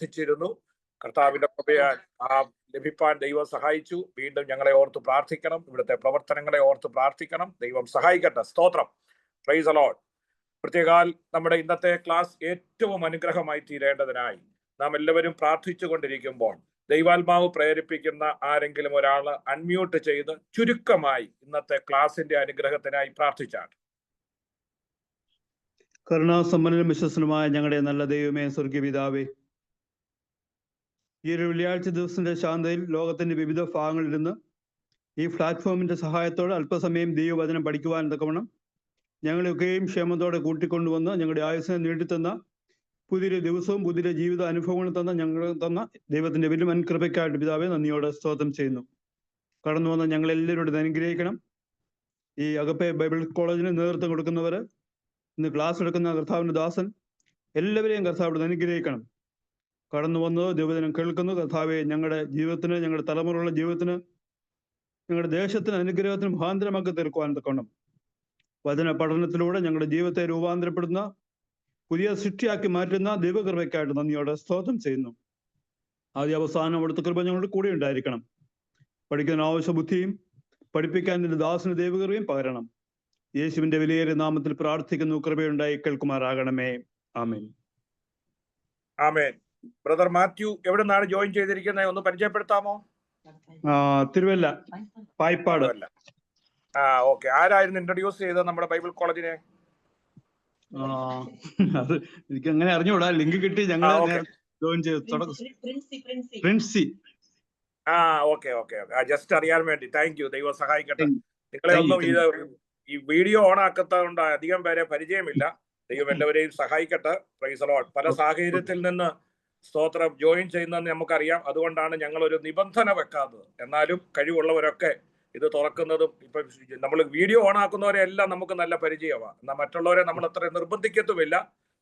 പ്രാർത്ഥിച്ചിരുന്നു. കർത്താവിന്റെ കൃപയാൽ ലഭിപ്പാൻ ദൈവം സഹായിച്ചു. വീണ്ടും ഞങ്ങളെ ഓർത്ത് പ്രാർത്ഥിക്കണം, ഇവിടുത്തെ പ്രവർത്തനങ്ങളെ ഓർത്ത് പ്രാർത്ഥിക്കണം. ദൈവം സഹായിക്കട്ടെ. സ്തോത്രം. Price the Lord. പ്രത്യേകാൽ നമ്മുടെ ഇന്നത്തെ ക്ലാസ് ഏറ്റവും അനുഗ്രഹമായി തീരേണ്ടതിനായി നാം എല്ലാവരും പ്രാർത്ഥിച്ചു കൊണ്ടിരിക്കുമ്പോൾ ദൈവാത്മാവ് പ്രേരിപ്പിക്കുന്ന ആരെങ്കിലും ഒരാൾ അൺമ്യൂട്ട് ചെയ്ത് ചുരുക്കമായി ഇന്നത്തെ ക്ലാസിന്റെ അനുഗ്രഹത്തിനായി പ്രാർത്ഥിച്ചാൽ. കരുണാസമ്പന്നനും വിശ്വസനുമായ ഞങ്ങളുടെ നല്ല ദൈവമേ, സ്വർഗീയ പിതാവേ, ഈ ഒരു വെള്ളിയാഴ്ച ദിവസത്തിന്റെ ശാന്തയിൽ ലോകത്തിന്റെ വിവിധ ഭാഗങ്ങളിൽ നിന്ന് ഈ പ്ലാറ്റ്ഫോമിന്റെ സഹായത്തോടെ അല്പസമയം ദൈവവചനം പഠിക്കുവാൻ തക്കവണ്ണം ഞങ്ങളെയൊക്കെയും ക്ഷേമത്തോടെ കൂട്ടിക്കൊണ്ടുവന്ന് ഞങ്ങളുടെ ആയുസ്സിനെ നീട്ടിത്തന്ന പുതിയൊരു ദിവസവും പുതിയൊരു ജീവിത അനുഭവങ്ങളും ഞങ്ങൾ തന്ന ദൈവത്തിന്റെ വലിയ കൃപയ്ക്കായിട്ട് പിതാവെ നന്ദിയോടെ സ്തോത്രം ചെയ്യുന്നു. കടന്നു വന്ന ഞങ്ങളെല്ലാവരോടും അനുഗ്രഹിക്കണം. ഈ അഗപ്പെ ബൈബിൾ കോളേജിന് നേതൃത്വം കൊടുക്കുന്നവര്, ഇന്ന് ക്ലാസ് എടുക്കുന്ന കർത്താവിന്റെ ദാസൻ, എല്ലാവരെയും കർത്താവിടെ അനുഗ്രഹിക്കണം. കടന്നു വന്നത് ദൈവവചനം കേൾക്കുന്നു. കർത്താവെ, ഞങ്ങളുടെ ജീവിതത്തിന്, ഞങ്ങളുടെ തലമുറകളുടെ ജീവിതത്തിന്, ഞങ്ങളുടെ ദേശത്തിന് അനുഗ്രഹത്തിന് മുഖാന്തരമാക്കി തീർക്കുവാൻ തക്കണം. വചന പഠനത്തിലൂടെ ഞങ്ങളുടെ ജീവിതത്തെ രൂപാന്തരപ്പെടുന്ന, പുതിയ സൃഷ്ടിയാക്കി മാറ്റുന്ന ദൈവകൃപയ്ക്കായിട്ട് നന്ദിയോടെ സ്തോത്രം ചെയ്യുന്നു. ആദ്യ അവസാനം അവിടുത്തെ കൃപ ഞങ്ങളുടെ കൂടെ ഉണ്ടായിരിക്കണം. പഠിക്കുന്ന ആവശ്യ ബുദ്ധിയും പഠിപ്പിക്കാൻ നിന്റെ ദാസന് ദൈവകൃപയും പകരണം. യേശുവിന്റെ വിലയേറിയ നാമത്തിൽ പ്രാർത്ഥിക്കുന്നു. കൃപയുണ്ടായി കേൾക്കുമാറാകണമേ. ആമേൻ. ആമേൻ. ബ്രദർ മാത്യു എവിടെ നിന്നാണ് ജോയിൻ ചെയ്തിരിക്കുന്നത്? ഒന്ന് പരിചയപ്പെടുത്താമോ? തിരുവല്ല, പായിപ്പാട്. ഓക്കെ. ആരായിരുന്നു ഇൻട്രൊഡ്യൂസ് ചെയ്തത് നമ്മുടെ ബൈബിൾ കോളേജിനെ? അത് എനിക്ക് അങ്ങനെ അറിഞ്ഞൂടാ. ലിങ്ക് കിട്ടി, ഞങ്ങൾ ജോയിൻ ചെയ്തു. Princy. Okay okay okay. Just അറിയാൻ വേണ്ടി. Thank you. ദൈവം സഹായിക്കട്ടെ. നിങ്ങളെ ഒന്നും ഈ വീഡിയോ ഓൺ ആക്കാത്തത് കൊണ്ട് അധികം പേരെ പരിചയമില്ല. ദൈവം എല്ലാവരെയും സഹായിക്കട്ടെ. Price the Lord. പല സാഹചര്യത്തിൽ നിന്ന് സ്തോത്രം ജോയിൻ ചെയ്യുന്നതെന്ന് നമുക്കറിയാം. അതുകൊണ്ടാണ് ഞങ്ങൾ ഒരു നിബന്ധന വെക്കാത്തത്. എന്നാലും കഴിവുള്ളവരൊക്കെ ഇത് തുറക്കുന്നതും ഇപ്പൊ നമ്മൾ വീഡിയോ ഓൺ ആക്കുന്നവരെ എല്ലാം നമുക്ക് നല്ല പരിചയമാണ്. എന്നാൽ മറ്റുള്ളവരെ നമ്മൾ അത്ര നിർബന്ധിക്കത്തുമില്ല.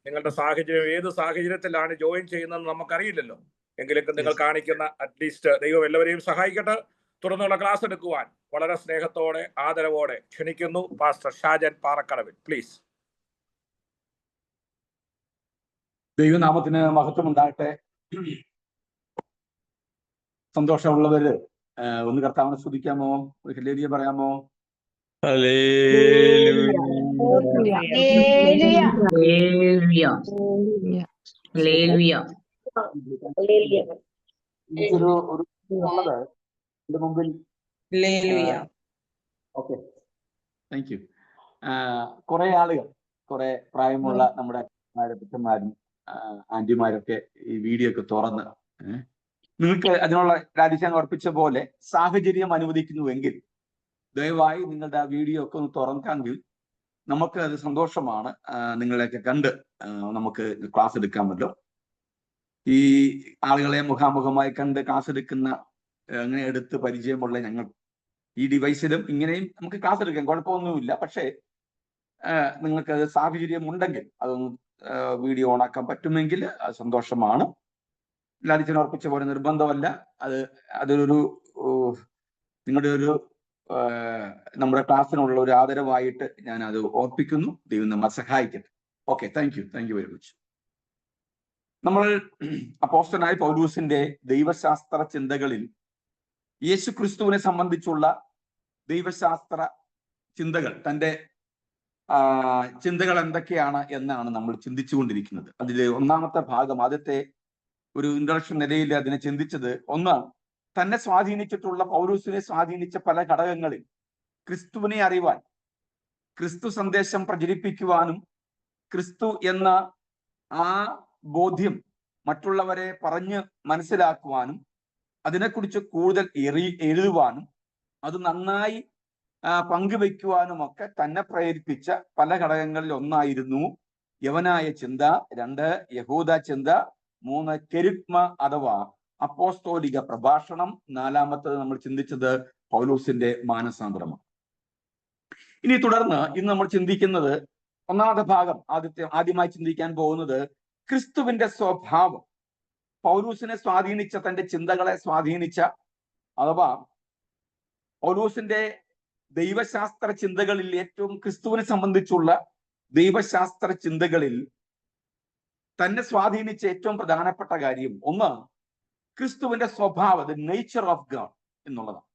നിങ്ങളുടെ സാഹചര്യം ഏത് സാഹചര്യത്തിലാണ് ജോയിൻ ചെയ്യുന്നതെന്ന് നമുക്കറിയില്ലല്ലോ. എങ്കിലും നിങ്ങൾ കാണിക്കുന്ന അറ്റ്ലീസ്റ്റ് ദൈവം എല്ലാവരെയും സഹായിക്കട്ടെ. തുടർന്നുള്ള ക്ലാസ് എടുക്കുവാൻ വളരെ സ്നേഹത്തോടെ ആദരവോടെ ക്ഷണിക്കുന്നു. Pastor Shajan Parakkadavil, please. ദൈവനാമത്തിന് മഹത്വം ഉണ്ടാകട്ടെ. സന്തോഷമുള്ളവര് ഒന്ന് കർത്താവിനെ സ്തുതിക്കാമോ? ഒരു ഹല്ലേലൂയ പറയാമോ? ഉള്ളത് എന്റെ മുമ്പിൽ. Okay, thank you. കുറെ ആളുകൾ, കുറെ പ്രായമുള്ള നമ്മുടെ അച്ഛന്മാരും ആന്റിമാരൊക്കെ ഈ വീഡിയോ ഒക്കെ തുറന്ന് നിങ്ങൾക്ക് അതിനുള്ള രാജ്യം അർപ്പിച്ച പോലെ സാഹചര്യം അനുവദിക്കുന്നുവെങ്കിൽ ദയവായി നിങ്ങളുടെ ആ വീഡിയോ ഒക്കെ ഒന്ന് തുറക്കാമെങ്കിൽ നമുക്ക് അത് സന്തോഷമാണ്. നിങ്ങളെയൊക്കെ കണ്ട് നമുക്ക് ക്ലാസ് എടുക്കാമല്ലോ. ഈ ആളുകളെ മുഖാമുഖമായി കണ്ട് ക്ലാസ് എടുക്കുന്ന, അങ്ങനെ എടുത്ത് പരിചയമുള്ള ഞങ്ങൾ ഈ ഡിവൈസിലും ഇങ്ങനെയും നമുക്ക് ക്ലാസ് എടുക്കാം, കുഴപ്പമൊന്നുമില്ല. പക്ഷേ നിങ്ങൾക്ക് അത് സാഹചര്യം ഉണ്ടെങ്കിൽ അതൊന്ന് വീഡിയോ ഓണാക്കാൻ പറ്റുമെങ്കിൽ അത് സന്തോഷമാണ്. ലാലിച്ചൻ ഉറപ്പിച്ച പോലെ നിർബന്ധമല്ല. അതൊരു നിങ്ങളുടെ ഒരു നമ്മുടെ ക്ലാസ്സിനുള്ള ഒരു ആദരവായിട്ട് ഞാൻ അത് ഓർപ്പിക്കുന്നു. ദൈവം നമ്മെ സഹായിക്കട്ടെ. Okay, thank you very much. നമ്മൾ അപ്പോസ്തലനായ പൗലൂസിന്റെ ദൈവശാസ്ത്ര ചിന്തകളിൽ യേശു ക്രിസ്തുവിനെ സംബന്ധിച്ചുള്ള ദൈവശാസ്ത്ര ചിന്തകൾ, തൻ്റെ ചിന്തകൾ എന്തൊക്കെയാണ് എന്നാണ് നമ്മൾ ചിന്തിച്ചുകൊണ്ടിരിക്കുന്നത്. അതിൽ ഒന്നാമത്തെ ഭാഗം, ആദ്യത്തെ ഒരു ഇൻട്രൊഡക്ഷൻ നിലയിൽ അതിനെ ചിന്തിച്ചത്, ഒന്ന്, തന്നെ സ്വാധീനിച്ചിട്ടുള്ള, പൗലൂസിനെ സ്വാധീനിച്ച പല ഘടകങ്ങളിൽ ക്രിസ്തുവിനെ അറിവാൻ, ക്രിസ്തു സന്ദേശം പ്രചരിപ്പിക്കുവാനും, ക്രിസ്തു എന്ന ആ ബോധ്യം മറ്റുള്ളവരെ പറഞ്ഞ് മനസ്സിലാക്കുവാനും, അതിനെക്കുറിച്ച് കൂടുതൽ എഴുതുവാനും, അത് നന്നായി പങ്കുവെക്കുവാനുമൊക്കെ തന്നെ പ്രേരിപ്പിച്ച പല ഘടകങ്ങളിൽ ഒന്നായിരുന്നു യവനായ ചിന്ത, 2 യഹൂദ ചിന്ത, 3 കെരിഗ്മ അഥവാ അപ്പോസ്തോലിക പ്രഭാഷണം, 4-മത്തത് നമ്മൾ ചിന്തിച്ചത് പൗലൂസിന്റെ മാനസാന്തരമാണ്. ഇനി തുടർന്ന് ഇന്ന് നമ്മൾ ചിന്തിക്കുന്നത്, ഒന്നാമത്തെ ഭാഗം ആദ്യമായി ചിന്തിക്കാൻ പോകുന്നത് ക്രിസ്തുവിന്റെ സ്വഭാവം. പൗലൂസിനെ സ്വാധീനിച്ച, തന്റെ ചിന്തകളെ സ്വാധീനിച്ച, അഥവാ പൗലൂസിന്റെ ദൈവശാസ്ത്ര ചിന്തകളിൽ ഏറ്റവും ക്രിസ്തുവിനെ സംബന്ധിച്ചുള്ള ദൈവശാസ്ത്ര ചിന്തകളിൽ തന്നെ സ്വാധീനിച്ച ഏറ്റവും പ്രധാനപ്പെട്ട കാര്യം ഒന്ന് ക്രിസ്തുവിന്റെ സ്വഭാവം, ദ നേച്ചർ ഓഫ് ഗാഡ് എന്നുള്ളതാണ്.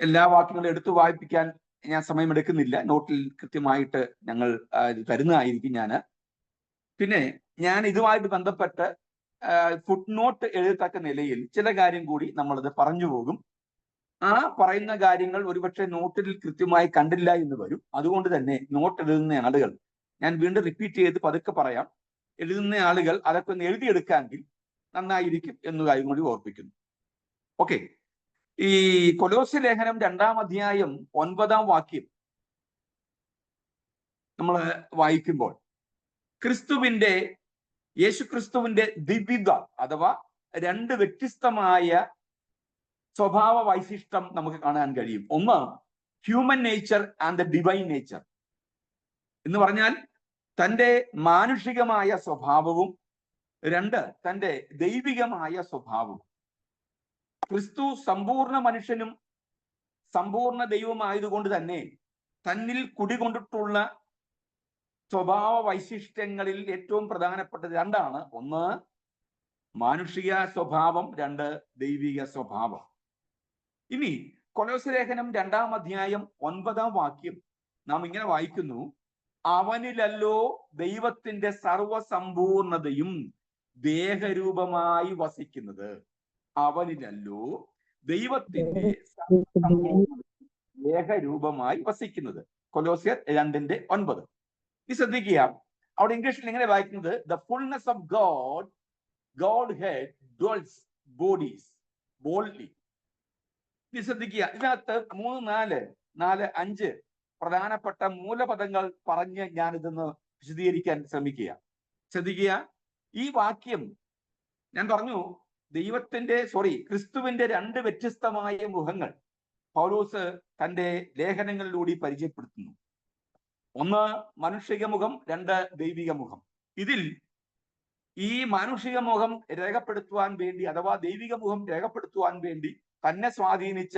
എല്ലാ വാക്യങ്ങളും എടുത്തു വായിപ്പിക്കാൻ ഞാൻ സമയമെടുക്കുന്നില്ല, നോട്ടിൽ കൃത്യമായിട്ട് ഞങ്ങൾ തരുന്നതായിരിക്കും ഞാൻ. പിന്നെ ഞാൻ ഇതുമായിട്ട് ബന്ധപ്പെട്ട് ഫുട് നോട്ട് എഴുതത്തക്ക നിലയിൽ ചില കാര്യം കൂടി നമ്മളത് പറഞ്ഞു പോകും. ആ പറയുന്ന കാര്യങ്ങൾ ഒരുപക്ഷെ നോട്ടിൽ കൃത്യമായി കണ്ടില്ല എന്ന് വരും. അതുകൊണ്ട് തന്നെ നോട്ട് എഴുതുന്ന ആളുകൾ, ഞാൻ വീണ്ടും റിപ്പീറ്റ് ചെയ്ത് പതുക്കെ പറയാം, എഴുതുന്ന ആളുകൾ അതൊക്കെ ഒന്ന് എഴുതിയെടുക്കാമെങ്കിൽ നന്നായിരിക്കും എന്ന കാര്യം കൂടി ഓർപ്പിക്കുന്നു. ഓക്കെ, ഈ കൊലോസ്യ ലേഖനം 2-ാം അധ്യായം 9-ാം വാക്യം നമ്മൾ വായിക്കുമ്പോൾ യേശുക്രിസ്തുവിന്റെ ദിവ്യത അഥവാ രണ്ട് വ്യത്യസ്തമായ സ്വഭാവ വൈശിഷ്ട്യം നമുക്ക് കാണാൻ കഴിയും. ഒന്ന് human nature and the divine nature എന്ന് പറഞ്ഞാൽ തൻ്റെ മാനുഷികമായ സ്വഭാവവും, രണ്ട് തൻ്റെ ദൈവികമായ സ്വഭാവവും. ക്രിസ്തു സമ്പൂർണ്ണ മനുഷ്യനും സമ്പൂർണ്ണ ദൈവമായതുകൊണ്ട് തന്നെ തന്നിൽ കുടികൊണ്ടിട്ടുള്ള സ്വഭാവ വൈശിഷ്ട്യങ്ങളിൽ ഏറ്റവും പ്രധാനപ്പെട്ടത് രണ്ടാണ്. ഒന്ന് മാനുഷിക സ്വഭാവം, രണ്ട് ദൈവിക സ്വഭാവം. ഇനി കൊലോസ്യ ലേഖനം 2-ാം അധ്യായം 9-ാം വാക്യം നാം ഇങ്ങനെ വായിക്കുന്നു: അവനിലല്ലോ ദൈവത്തിന്റെ സർവസമ്പൂർണതയും ദേഹരൂപമായി വസിക്കുന്നത്. അവനിലല്ലോ ദൈവത്തിന്റെ ദേഹരൂപമായി വസിക്കുന്നത്. കൊലോസ്യർ 2:9. ഇത് ശ്രദ്ധിക്കുക, അവിടെ ഇംഗ്ലീഷിൽ ഇങ്ങനെ വായിക്കുന്നത്: the fullness of God head dwells bodies boldly. ഇത് ശ്രദ്ധിക്കുക, ഇതിനകത്ത് 3, 4, 5 പ്രധാനപ്പെട്ട മൂലപദങ്ങൾ പറഞ്ഞ് ഞാനിതൊന്ന് വിശദീകരിക്കാൻ ശ്രദ്ധിക്കുക. ഈ വാക്യം ഞാൻ പറഞ്ഞു, ക്രിസ്തുവിന്റെ രണ്ട് വ്യത്യസ്തമായ മുഖങ്ങൾ പൗലോസ് തന്റെ ലേഖനങ്ങളിലൂടെ പരിചയപ്പെടുത്തുന്നു. ഒന്ന് മാനുഷിക മുഖം, രണ്ട് ദൈവിക മുഖം. ഇതിൽ ഈ മാനുഷിക മുഖം രേഖപ്പെടുത്തുവാൻ വേണ്ടി അഥവാ ദൈവിക മുഖം രേഖപ്പെടുത്തുവാൻ വേണ്ടി തന്നെ സ്വാധീനിച്ച,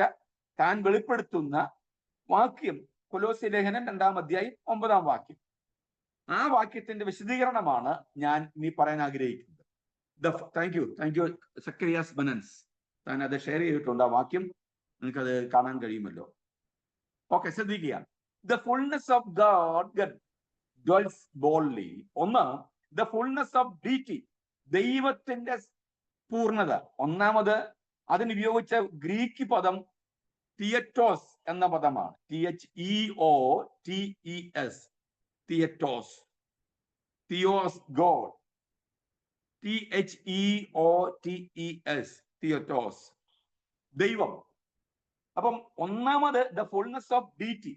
താൻ വെളിപ്പെടുത്തുന്ന വാക്യം കൊലോസ്യ ലേഖനം 2-ാം അധ്യായം 9-ാം വാക്യം. ആ വാക്യത്തിന്റെ വിശദീകരണമാണ് ഞാൻ ഇനി പറയാൻ ആഗ്രഹിക്കുന്നത്. താങ്ക് യു സക്കറിയാസ് ബനൻസ്, താൻ അത് ഷെയർ ചെയ്തിട്ടുണ്ട്. ആ വാക്യം നിങ്ങൾക്കത് കാണാൻ കഴിയുമല്ലോ. ഓക്കെ, ശ്രദ്ധിക്കുക. The fullness of God dwells boldly. ഒന്ന് ദ ഫുൾനെസ് ഓഫ് ഡീറ്റി, ദൈവത്തിന്റെ പൂർണ്ണത. ഒന്നാമത് അതിന് ഉപയോഗിച്ച ഗ്രീക്ക് പദം തിയറ്റോസ് എന്ന പദമാണ്. THEOTES, തിയറ്റോസ്. തിയോസ് ഗോഡ്, THEOTES, തിയറ്റോസ് ദൈവം. അപ്പം ഒന്നാമത് ദ ഫുൾനെസ് ഓഫ് ഡീറ്റി.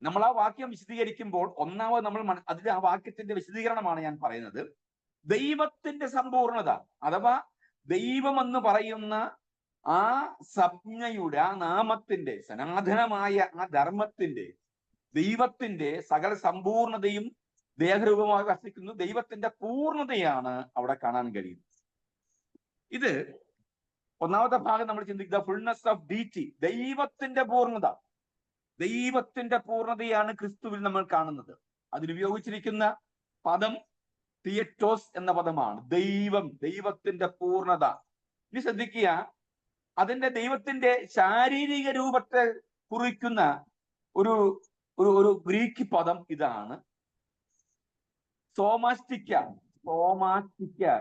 നമ്മൾ ആ വാക്യം വിശദീകരിക്കുമ്പോൾ ഒന്നാമത് നമ്മൾ അതിന്റെ ആ വാക്യത്തിന്റെ വിശദീകരണമാണ് ഞാൻ പറയുന്നത്. ദൈവത്തിന്റെ സമ്പൂർണത അഥവാ ദൈവം എന്ന് പറയുന്ന ആ സംജ്ഞയുടെ, ആ നാമത്തിന്റെ, സനാതനമായ ആ ധർമ്മത്തിന്റെ, ദൈവത്തിന്റെ സകല സമ്പൂർണതയും ദേഹരൂപമായി വസിക്കുന്നു. ദൈവത്തിന്റെ പൂർണ്ണതയാണ് അവിടെ കാണാൻ കഴിയുന്നത്. ഇത് ഒന്നാമത്തെ ഭാഗം നമ്മൾ ചിന്തിക്കുക, ഫുൾനെസ് ഓഫ് ഡീറ്റി, ദൈവത്തിന്റെ പൂർണ്ണത. ദൈവത്തിന്റെ പൂർണ്ണതയാണ് ക്രിസ്തുവിൽ നമ്മൾ കാണുന്നത്. അതിനുപയോഗിച്ചിരിക്കുന്ന പദം തിയറ്റോസ് എന്ന പദമാണ്. ദൈവത്തിന്റെ പൂർണ്ണത. ഇനി ശ്രദ്ധിക്കുക, അതിന്റെ ദൈവത്തിന്റെ ശാരീരിക രൂപത്തെ കുറിക്കുന്ന ഒരു ഗ്രീക്ക് പദം ഇതാണ്, സോമാസ്റ്റിക്ക. SOMASTIKA,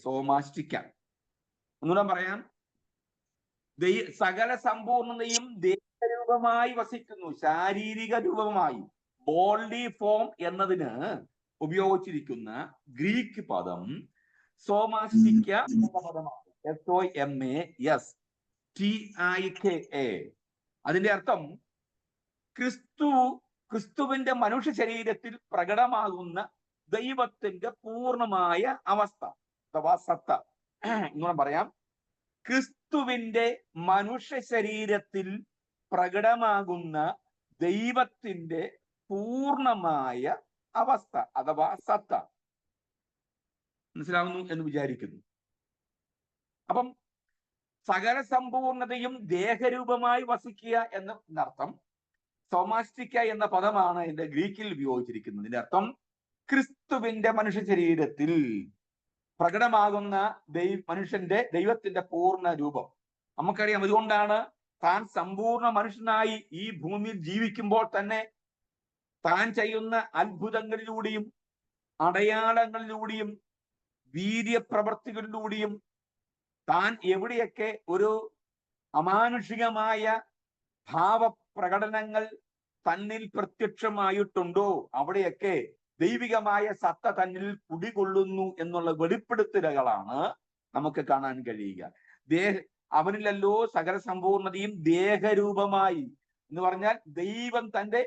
സോമാസ്റ്റിക്ക. ഒന്നുകൂടെ പറയാം, സകല സമ്പൂർണതയും ദേഹരൂപമായി വസിക്കുന്നു, ശാരീരിക രൂപമായി. ബോൾഡി ഫോം എന്നതിന് ഉപയോഗിച്ചിരിക്കുന്ന ഗ്രീക്ക് പദം സോമാസ്റ്റിക്ക എന്ന പദമാണ്. SOMASTIKA. അതിന്റെ അർത്ഥം ക്രിസ്തുവിന്റെ മനുഷ്യ ശരീരത്തിൽ പ്രകടമാകുന്ന ദൈവത്തിന്റെ പൂർണ്ണമായ അവസ്ഥ അഥവാ സത്ത. ഇങ്ങനെ പറയാം, ക്രിസ്തുവിന്റെ മനുഷ്യ ശരീരത്തിൽ പ്രകടമാകുന്ന ദൈവത്തിന്റെ പൂർണ്ണമായ അവസ്ഥ അഥവാ സത്ത. മനസ്സിലാവുന്നു എന്ന് വിചാരിക്കുന്നു. അപ്പം സകല സമ്പൂർണതയും ദേഹരൂപമായി വസിക്കുക എന്നർത്ഥം സോമാസ്റ്റിക്ക എന്ന പദമാണ് ഇതിന്റെ ഗ്രീക്കിൽ ഉപയോഗിച്ചിരിക്കുന്നത്. ഇതിന്റെ അർത്ഥം ക്രിസ്തുവിന്റെ മനുഷ്യ ശരീരത്തിൽ പ്രകടമാകുന്ന മനുഷ്യന്റെ ദൈവത്തിന്റെ പൂർണ്ണ രൂപം. നമുക്കറിയാം, അതുകൊണ്ടാണ് താൻ സമ്പൂർണ്ണ മനുഷ്യനായി ഈ ഭൂമിയിൽ ജീവിക്കുമ്പോൾ തന്നെ താൻ ചെയ്യുന്ന അത്ഭുതങ്ങളിലൂടെയും അടയാളങ്ങളിലൂടെയും വീര്യപ്രവർത്തികളിലൂടെയും താൻ എവിടെയൊക്കെ ഒരു അമാനുഷികമായ ഭാവപ്രകടനങ്ങൾ തന്നിൽ പ്രത്യക്ഷമായിട്ടുണ്ടോ അവിടെയൊക്കെ ദൈവികമായ സത്ത തന്നിൽ കുടികൊള്ളുന്നു എന്നുള്ള വെളിപ്പെടുത്തലുകളാണ് നമുക്ക് കാണാൻ കഴിയുക. അവനിലല്ലോ സകല സമ്പൂർണതയും ദേഹരൂപമായി എന്ന് പറഞ്ഞാൽ ദൈവം തന്റെ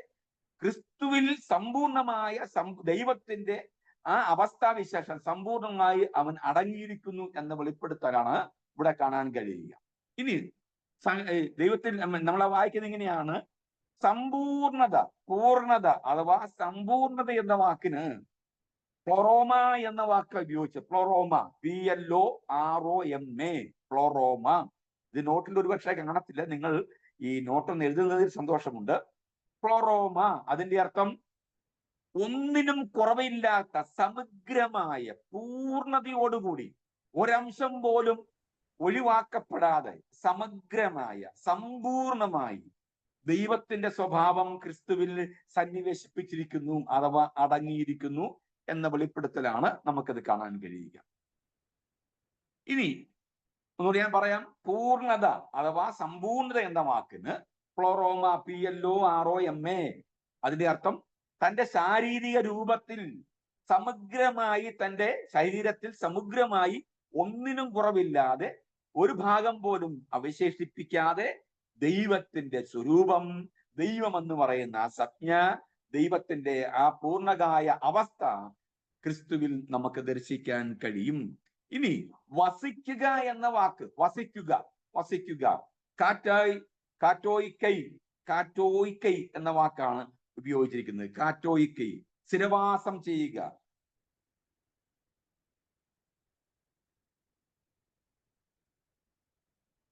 ക്രിസ്തുവിൽ സമ്പൂർണമായ ദൈവത്തിന്റെ ആ അവസ്ഥാവിശേഷം സമ്പൂർണമായി അവൻ അടങ്ങിയിരിക്കുന്നു എന്ന വെളിപ്പെടുത്തലാണ് ഇവിടെ കാണാൻ കഴിയുക. ഇനി ദൈവത്തിൽ നമ്മളെ വായിക്കുന്നത് ഇങ്ങനെയാണ്: സമ്പൂർണത, പൂർണത അഥവാ സമ്പൂർണത എന്ന വാക്കിന് പ്ലൊറോമ എന്ന വാക്ക് ഉപയോഗിച്ച്, പ്ലൊറോമ, PLOROMA, പ്ലൊറോമ. ഇത് നോട്ടിൽ ഒരുപക്ഷെ കാണത്തില്ല, നിങ്ങൾ ഈ നോട്ടൊന്ന് എഴുതുന്നതിൽ സന്തോഷമുണ്ട്. പ്ലൊറോമ, അതിന്റെ അർത്ഥം ഒന്നിനും കുറവില്ലാത്ത സമഗ്രമായ പൂർണതയോടുകൂടി ഒരംശം പോലും ഒഴിവാക്കപ്പെടാതെ സമഗ്രമായ സമ്പൂർണമായി ദൈവത്തിന്റെ സ്വഭാവം ക്രിസ്തുവിൽ സന്നിവേശിപ്പിച്ചിരിക്കുന്നു അഥവാ അടങ്ങിയിരിക്കുന്നു എന്ന വെളിപ്പെടുത്തലാണ് നമുക്കത് കാണാൻ കഴിയുക. ഇനി ഒന്നുകൂടി ഞാൻ പറയാം. പൂർണത അഥവാ സമ്പൂർണത എന്ന വാക്കിന് പ്ലൊറോമ, PLOROMA, അതിന്റെ അർത്ഥം തന്റെ ശാരീരിക രൂപത്തിൽ സമഗ്രമായി, തന്റെ ശരീരത്തിൽ സമഗ്രമായി ഒന്നിനും കുറവില്ലാതെ ഒരു ഭാഗം പോലും അവശേഷിപ്പിക്കാതെ ദൈവത്തിന്റെ സ്വരൂപം, ദൈവം എന്ന് പറയുന്ന ആ സംജ്ഞ, ദൈവത്തിന്റെ ആ പൂർണ്ണകായ അവസ്ഥ ക്രിസ്തുവിൽ നമുക്ക് ദർശിക്കാൻ കഴിയും. ഇനി വസിക്കുക എന്ന വാക്ക്, വസിക്കുക കാറ്റോയിക്കൈ എന്ന വാക്കാണ് ഉപയോഗിച്ചിരിക്കുന്നത്. കാറ്റോയിക്കൈ, സ്ഥിരവാസം ചെയ്യുക.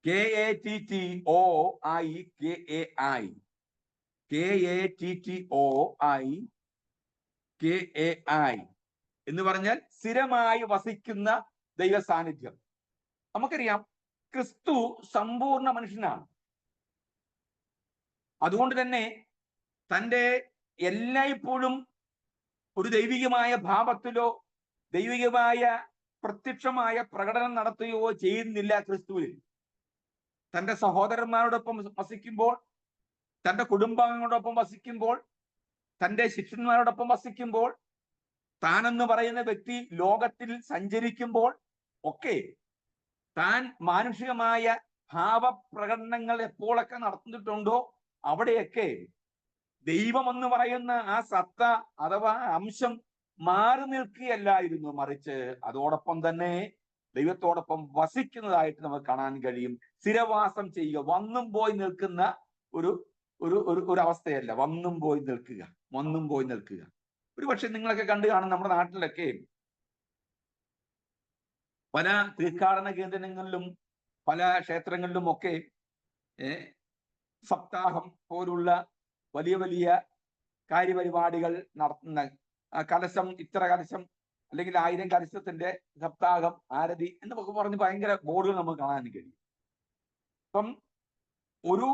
KATTOI എന്ന് പറഞ്ഞാൽ സ്ഥിരമായി വസിക്കുന്ന ദൈവ സാന്നിധ്യം. നമുക്കറിയാം, ക്രിസ്തു സമ്പൂർണ്ണ മനുഷ്യനാണ്. അതുകൊണ്ട് തന്നെ തൻ്റെ എല്ലായ്പ്പോഴും ഒരു ദൈവികമായ ഭാവത്തിലോ ദൈവികമായ പ്രത്യക്ഷമായ പ്രകടനം നടത്തുകയോ ചെയ്യുന്നില്ല. ക്രിസ്തുവിൽ തൻ്റെ സഹോദരന്മാരോടൊപ്പം വസിക്കുമ്പോൾ, തൻ്റെ കുടുംബാംഗങ്ങളോടൊപ്പം വസിക്കുമ്പോൾ, തൻ്റെ ശിഷ്യന്മാരോടൊപ്പം വസിക്കുമ്പോൾ, താനെന്ന് പറയുന്ന വ്യക്തി ലോകത്തിൽ സഞ്ചരിക്കുമ്പോൾ ഒക്കെ താൻ മാനുഷികമായ ഭാവപ്രകടനങ്ങൾ എപ്പോഴൊക്കെ നടത്തിയിട്ടുണ്ടോ അവിടെയൊക്കെ ദൈവമെന്ന് പറയുന്ന ആ സത്ത അഥവാ അംശം മാറി നിൽക്കുകയല്ലായിരുന്നു, മറിച്ച് അതോടൊപ്പം തന്നെ ദൈവത്തോടൊപ്പം വസിക്കുന്നതായിട്ട് നമുക്ക് കാണാൻ കഴിയും. സ്ഥിരവാസം ചെയ്യുക, വന്നും പോയി നിൽക്കുന്ന ഒരു അവസ്ഥയല്ല, വന്നും പോയി നിൽക്കുക. ഒരു പക്ഷെ നിങ്ങളൊക്കെ കണ്ടു കാണും, നമ്മുടെ നാട്ടിലൊക്കെ പല തീർത്ഥാടന കേന്ദ്രങ്ങളിലും പല ക്ഷേത്രങ്ങളിലും ഒക്കെ സപ്താഹം പോലുള്ള വലിയ വലിയ കാര്യപരിപാടികൾ നടത്തുന്ന കലശം, ഇത്ര കലശം അല്ലെങ്കിൽ 1000 കലശത്തിന്റെ സപ്താഹം, ആരതി എന്നൊക്കെ പറഞ്ഞ് ഭയങ്കര ബോർഡുകൾ നമുക്ക് കാണാൻ കഴിയും. അപ്പം ഒരു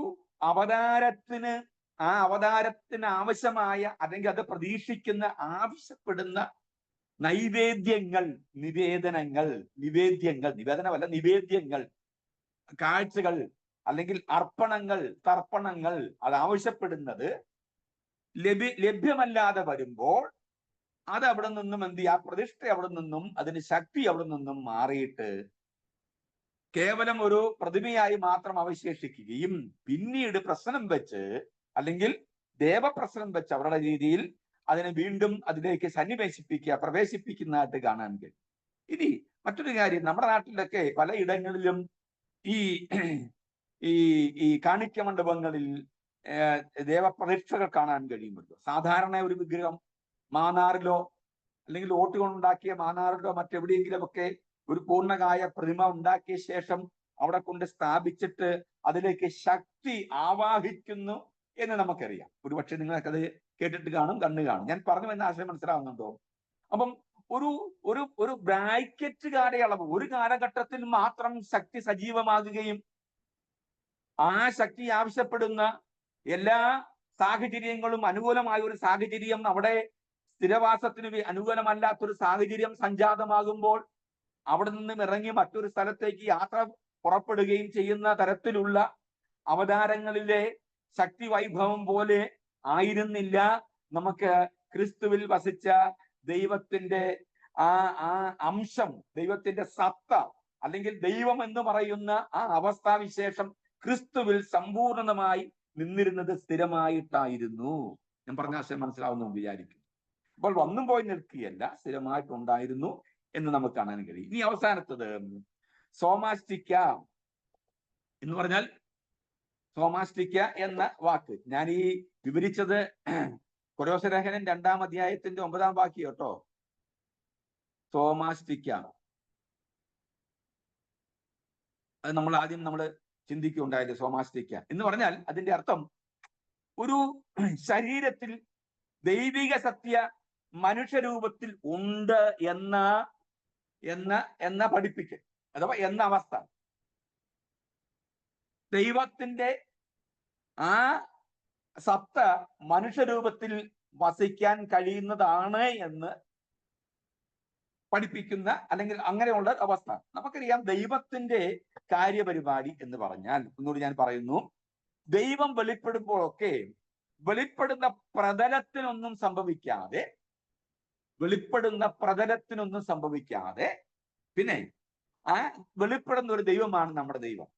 അവതാരത്തിന്, ആ അവതാരത്തിന് ആവശ്യമായ അല്ലെങ്കിൽ അത് പ്രതീക്ഷിക്കുന്ന ആവശ്യപ്പെടുന്ന നിവേദ്യങ്ങൾ, കാഴ്ചകൾ അല്ലെങ്കിൽ അർപ്പണങ്ങൾ, തർപ്പണങ്ങൾ അത് ആവശ്യപ്പെടുന്നത് ലഭ്യമല്ലാതെ വരുമ്പോൾ അത് അവിടെ നിന്നും ആ പ്രതിഷ്ഠ അവിടെ നിന്നും അതിന് ശക്തി അവിടെ നിന്നും മാറിയിട്ട് കേവലം ഒരു പ്രതിമയായി മാത്രം അവശേഷിക്കുകയും പിന്നീട് പ്രശ്നം വെച്ച് അല്ലെങ്കിൽ ദേവപ്രശ്നം വെച്ച് അവരുടെ രീതിയിൽ അതിനെ വീണ്ടും അതിലേക്ക് പ്രവേശിപ്പിക്കുന്നതായിട്ട് കാണാൻ കഴിയും. ഇനി മറ്റൊരു കാര്യം, നമ്മുടെ നാട്ടിലൊക്കെ പലയിടങ്ങളിലും ഈ കാണിക്ക മണ്ഡപങ്ങളിൽ ദേവപ്രതിഷ്ഠകൾ കാണാൻ കഴിയുമല്ലോ. സാധാരണ ഒരു വിഗ്രഹം മാന്നാറിലോ അല്ലെങ്കിൽ ഓട്ട് കൊണ്ടുണ്ടാക്കിയ മാന്നാറിലോ മറ്റെവിടെയെങ്കിലും ഒക്കെ ഒരു പൂർണ്ണകായ പ്രതിമ ഉണ്ടാക്കിയ ശേഷം അവിടെ കൊണ്ട് സ്ഥാപിച്ചിട്ട് അതിലേക്ക് ശക്തി ആവാഹിക്കുന്നു എന്ന് നമുക്കറിയാം. ഒരുപക്ഷെ നിങ്ങൾക്കത് കേട്ടിട്ട് കാണും, കണ്ണു കാണും. ഞാൻ പറഞ്ഞു എന്ന ആശയം മനസ്സിലാവുന്നുണ്ടോ? അപ്പം ഒരു ഒരു ഒരു ബ്രാക്കറ്റ് കാലയളവ്, ഒരു കാലഘട്ടത്തിൽ മാത്രം ശക്തി സജീവമാകുകയും ആ ശക്തി ആവശ്യപ്പെടുന്ന എല്ലാ സാഹചര്യങ്ങളും അനുകൂലമായ ഒരു സാഹചര്യം അവിടെ സ്ഥിരവാസത്തിന് അനുകൂലമല്ലാത്തൊരു സാഹചര്യം സംജാതമാകുമ്പോൾ അവിടെ നിന്നും ഇറങ്ങി മറ്റൊരു സ്ഥലത്തേക്ക് യാത്ര പുറപ്പെടുകയും ചെയ്യുന്ന തരത്തിലുള്ള അവതാരങ്ങളിലെ ശക്തി വൈഭവം പോലെ ആയിരുന്നില്ല നമുക്ക് ക്രിസ്തുവിൽ വസിച്ച ദൈവത്തിന്റെ ആ അംശം, ദൈവത്തിന്റെ സത്ത, അല്ലെങ്കിൽ ദൈവം എന്ന് പറയുന്ന ആ അവസ്ഥാവിശേഷം ക്രിസ്തുവിൽ സമ്പൂർണമായി നിന്നിരുന്നത് സ്ഥിരമായിട്ടായിരുന്നു. ഞാൻ പറഞ്ഞ ആശയം മനസ്സിലാവുന്നു വിചാരിക്കും. അപ്പോൾ വന്നും പോയി നിൽക്കുകയല്ല, സ്ഥിരമായിട്ടുണ്ടായിരുന്നു എന്ന് നമുക്ക് കാണാൻ കഴിയും. ഇനി അവസാനത്തത് സോമാസ്റ്റിക്ക എന്ന് പറഞ്ഞാൽ, സോമാസ്റ്റിക്ക എന്ന വാക്ക് ഞാൻ ഈ വിവരിച്ചത് കൊലോസ്യ ലേഖനം 2-ാം അധ്യായത്തിന്റെ 9-ാം വാക്യം കേട്ടോ. സോമാസ്റ്റിക്ക അത് നമ്മൾ ആദ്യം ചിന്തിക്കുകയുണ്ടായത്. സോമാസ്റ്റിക്ക എന്ന് പറഞ്ഞാൽ അതിന്റെ അർത്ഥം ഒരു ശരീരത്തിൽ ദൈവിക സത്യ മനുഷ്യരൂപത്തിൽ ഉണ്ട് എന്ന പഠിപ്പിക്കൽ, അഥവാ എന്ന അവസ്ഥ. ദൈവത്തിന്റെ ആ സത്ത മനുഷ്യരൂപത്തിൽ വസിക്കാൻ കഴിയുന്നതാണ് എന്ന് പഠിപ്പിക്കുന്ന, അല്ലെങ്കിൽ അങ്ങനെയുള്ള അവസ്ഥ. നമുക്കറിയാം ദൈവത്തിന്റെ കാര്യപരിപാടി എന്ന് പറഞ്ഞാൽ, ഒന്നുകൂടി ഞാൻ പറയുന്നു, ദൈവം വെളിപ്പെടുമ്പോഴൊക്കെ വെളിപ്പെടുന്ന പ്രതലത്തിനൊന്നും സംഭവിക്കാതെ പിന്നെ ആ വെളിപ്പെടുന്ന ഒരു ദൈവമാണ് നമ്മുടെ ദൈവം.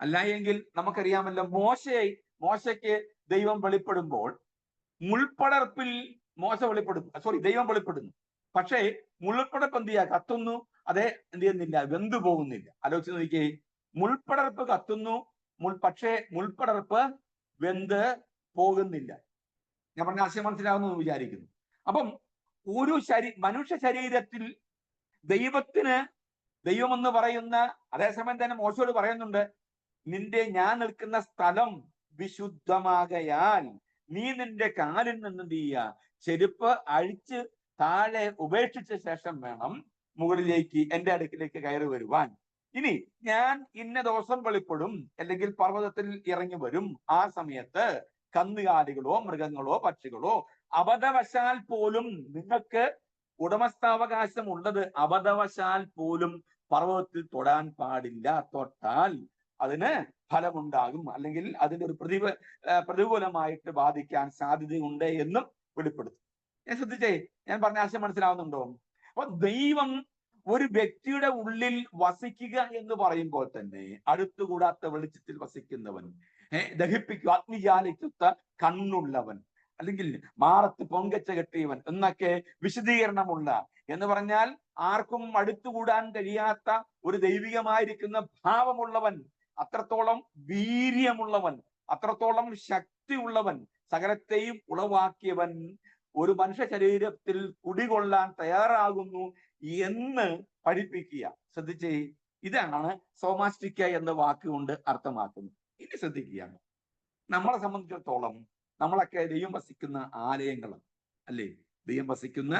അല്ല എങ്കിൽ നമുക്കറിയാമല്ലോ, മോശയ്ക്ക് ദൈവം വെളിപ്പെടുമ്പോൾ മുൾപ്പടർപ്പിൽ ദൈവം വെളിപ്പെടുന്നു. പക്ഷേ മുൾപ്പടർപ്പ് എന്ത് ചെയ്യുക? കത്തുന്നു. അതേ എന്ത് ചെയ്യുന്നില്ല? വെന്തു പോകുന്നില്ല. ആലോചിച്ച് നോക്കിയേ, മുൾപ്പടർപ്പ് കത്തുന്നു, പക്ഷേ മുൾപ്പടർപ്പ് വെന്ത് പോകുന്നില്ല. ഞാൻ പറഞ്ഞ ആശയം മനസ്സിലാവുന്നു എന്ന് വിചാരിക്കുന്നു. അപ്പം ഒരു മനുഷ്യ ശരീരത്തിൽ ദൈവമെന്ന് പറയുന്ന, അതേസമയം തന്നെ മോശയോട് പറയുന്നുണ്ട്, ഞാൻ നിൽക്കുന്ന സ്ഥലം വിശുദ്ധമാകയാൽ നീ നിന്റെ കാലിൽ നിന്ന് എന്ത് ചെയ്യുക? ചെരുപ്പ് അഴിച്ച് താഴെ ഉപേക്ഷിച്ച ശേഷം വേണം മുകളിലേക്ക്, എന്റെ അടുക്കിലേക്ക് കയറി വരുവാൻ. ഇനി ഞാൻ ഇന്ന ദിവസം വെളിപ്പെടും, അല്ലെങ്കിൽ പർവ്വതത്തിൽ ഇറങ്ങി വരും. ആ സമയത്ത് കന്നുകാലികളോ മൃഗങ്ങളോ പക്ഷികളോ അബദ്ധവശാൽ പോലും, നിങ്ങൾക്ക് ഉടമസ്ഥാവകാശം ഉള്ളത്, അബദ്ധവശാൽ പോലും പർവ്വതത്തിൽ തൊടാൻ പാടില്ല. തൊട്ടാൽ അതിന് ഫലമുണ്ടാകും, അല്ലെങ്കിൽ അതിന്റെ ഒരു പ്രതികൂലമായിട്ട് ബാധിക്കാൻ സാധ്യതയുണ്ട് എന്നും വെളിപ്പെടുത്തും. ഞാൻ ശ്രദ്ധിച്ചേ, ഞാൻ പറഞ്ഞ ആശയം മനസ്സിലാവുന്നുണ്ടോ? അപ്പൊ ദൈവം ഒരു വ്യക്തിയുടെ ഉള്ളിൽ വസിക്കുക എന്ന് പറയുമ്പോൾ തന്നെ അടുത്തുകൂടാത്ത വെളിച്ചത്തിൽ വസിക്കുന്നവൻ, ദഹിപ്പിക്കുക അഗ്നിജാലിക്കുത്ത കണ്ണുള്ളവൻ, അല്ലെങ്കിൽ മാറത്ത് പൊങ്കച്ച കെട്ടിയവൻ എന്നൊക്കെ വിശദീകരണമുള്ള, എന്ന് പറഞ്ഞാൽ ആർക്കും അടുത്തുകൂടാൻ കഴിയാത്ത ഒരു ദൈവികമായിരിക്കുന്ന ഭാവമുള്ളവൻ, അത്രത്തോളം വീര്യമുള്ളവൻ, അത്രത്തോളം ശക്തിയുള്ളവൻ, സകലത്തെയും ഉളവാക്കിയവൻ ഒരു മനുഷ്യ ശരീരത്തിൽ കുടികൊള്ളാൻ തയ്യാറാകുന്നു എന്ന് പഠിപ്പിക്കുക. ശ്രദ്ധിച്ചേ, ഇതാണ് സോമാസ്റ്റിക്ക എന്ന വാക്കുകൊണ്ട് അർത്ഥമാക്കുന്നത്. ഇനി ശ്രദ്ധിക്കുക, നമ്മളെ സംബന്ധിച്ചിടത്തോളം നമ്മളൊക്കെ ദൈവം വസിക്കുന്ന ആലയങ്ങളാണ്, അല്ലേ? ദൈവം വസിക്കുന്ന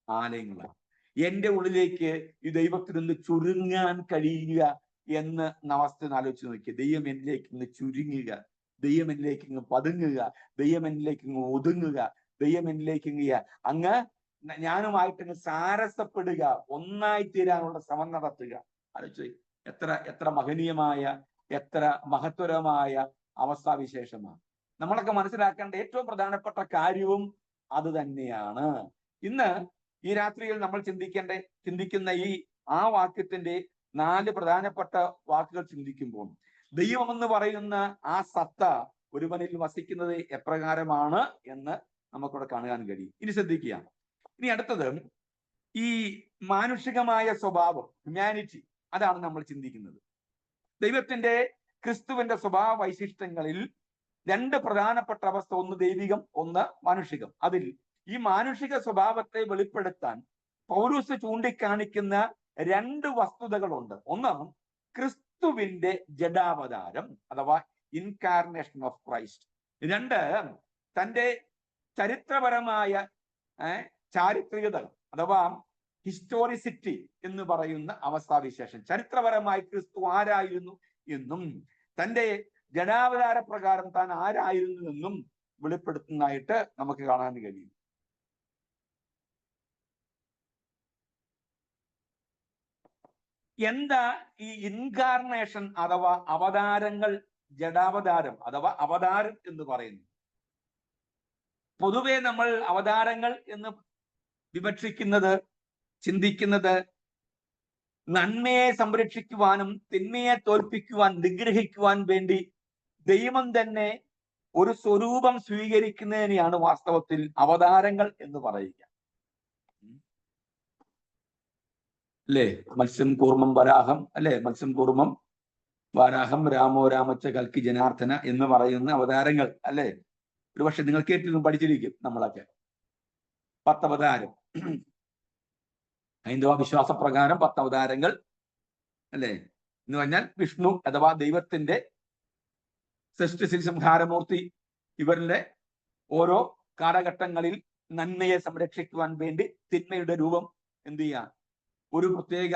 ആലയങ്ങളാണ്. എന്റെ ഉള്ളിലേക്ക് ഈ ദൈവത്തിൽ നിന്ന് ചുരുങ്ങാൻ കഴിയുക എന്ന് അവസ്ഥ ആലോചിച്ച് നോക്കിയ, ദൈവം എന്നിലേക്ക് ഇങ്ങ് ചുരുങ്ങുക, ദൈവം എന്നിലേക്ക് ഇങ്ങ് പതുങ്ങുക, ദൈവം എന്നിലേക്ക് ഇങ്ങ് ഒതുങ്ങുക, ദൈവം എന്നിലേക്ക് അങ്ങ് ഞാനുമായിട്ട് സാരസപ്പെടുക, ഒന്നായി തീരാനുള്ള ശ്രമം നടത്തുക. ആലോചിച്ച് എത്ര മഹനീയമായ, എത്ര മഹത്വരമായ അവസ്ഥാവിശേഷമാണ്. നമ്മളൊക്കെ മനസ്സിലാക്കേണ്ട ഏറ്റവും പ്രധാനപ്പെട്ട കാര്യവും അത് തന്നെയാണ്. ഇന്ന് ഈ രാത്രിയിൽ നമ്മൾ ചിന്തിക്കുന്ന ആ വാക്യത്തിന്റെ 4 പ്രധാനപ്പെട്ട വാക്കുകൾ ചിന്തിക്കുമ്പോൾ, ദൈവം എന്ന് പറയുന്ന ആ സത്ത ഒരുവനിൽ വസിക്കുന്നത് എപ്രകാരമാണ് എന്ന് നമുക്കിവിടെ കാണാൻ കഴിയും. ഇനി ശ്രദ്ധിക്കുക. ഇനി അടുത്തത് ഈ മാനുഷികമായ സ്വഭാവം, ഹ്യൂമാനിറ്റി, അതാണ് നമ്മൾ ചിന്തിക്കുന്നത്. ദൈവത്തിന്റെ, ക്രിസ്തുവിന്റെ സ്വഭാവ വൈശിഷ്ട്യങ്ങളിൽ 2 പ്രധാനപ്പെട്ട അവസ്ഥ, ഒന്ന് ദൈവികം, ഒന്ന് മാനുഷികം. അതിൽ ഈ മാനുഷിക സ്വഭാവത്തെ വെളിപ്പെടുത്താൻ പൗലോസ് ചൂണ്ടിക്കാണിക്കുന്ന 2 വസ്തുതകളുണ്ട്. ഒന്ന് ക്രിസ്തുവിന്റെ ജഡാവതാരം, അഥവാ ഇൻകാർണേഷൻ ഓഫ് ക്രൈസ്റ്റ്. രണ്ട്, തൻ്റെ ചരിത്രപരമായ ചാരിത്രികത അഥവാ ഹിസ്റ്റോറിസിറ്റി എന്ന് പറയുന്ന അവസ്ഥാവിശേഷം, ചരിത്രപരമായി ക്രിസ്തു ആരായിരുന്നു എന്നും തൻ്റെ ജഡാവതാര പ്രകാരം താൻ ആരായിരുന്നു എന്നും വെളിപ്പെടുത്തുന്നതായിട്ട് നമുക്ക് കാണാൻ കഴിയും. എന്താ ഈ ഇൻകാർണേഷൻ അഥവാ അവതാരങ്ങൾ, ജഡാവതാരം അഥവാ അവതാരം എന്ന് പറയുന്നു? പൊതുവെ നമ്മൾ അവതാരങ്ങൾ എന്ന് വിവക്ഷിക്കുന്നത്, ചിന്തിക്കുന്നത് നന്മയെ സംരക്ഷിക്കുവാനും തിന്മയെ തോൽപ്പിക്കുവാൻ, നിഗ്രഹിക്കുവാൻ വേണ്ടി ദൈവം തന്നെ ഒരു സ്വരൂപം സ്വീകരിക്കുന്നതിനെയാണ് വാസ്തവത്തിൽ അവതാരങ്ങൾ എന്ന് പറയുക. അല്ലേ? മത്സ്യം കൂർമ്മം വരാഹം, അല്ലെ? മത്സ്യം കൂർമ്മം വാരാഹം രാമോ രാമച്ച കൽക്കി ജനാർദ്ദന എന്ന് പറയുന്ന അവതാരങ്ങൾ, അല്ലെ? ഒരു പക്ഷെ നിങ്ങൾ കേട്ടിരുന്നു, പഠിച്ചിരിക്കും നമ്മളൊക്കെ. 10 അവതാരം, ഹൈന്ദവ വിശ്വാസപ്രകാരം 10 അവതാരങ്ങൾ, അല്ലെ? എന്ന് പറഞ്ഞാൽ വിഷ്ണു അഥവാ ദൈവത്തിന്റെ സൃഷ്ടി സംഹാരമൂർത്തി, ഇവരുടെ ഓരോ കാലഘട്ടങ്ങളിൽ നന്മയെ സംരക്ഷിക്കുവാൻ വേണ്ടി തിന്മയുടെ രൂപം എന്ത് ചെയ്യാ, ഒരു പ്രത്യേക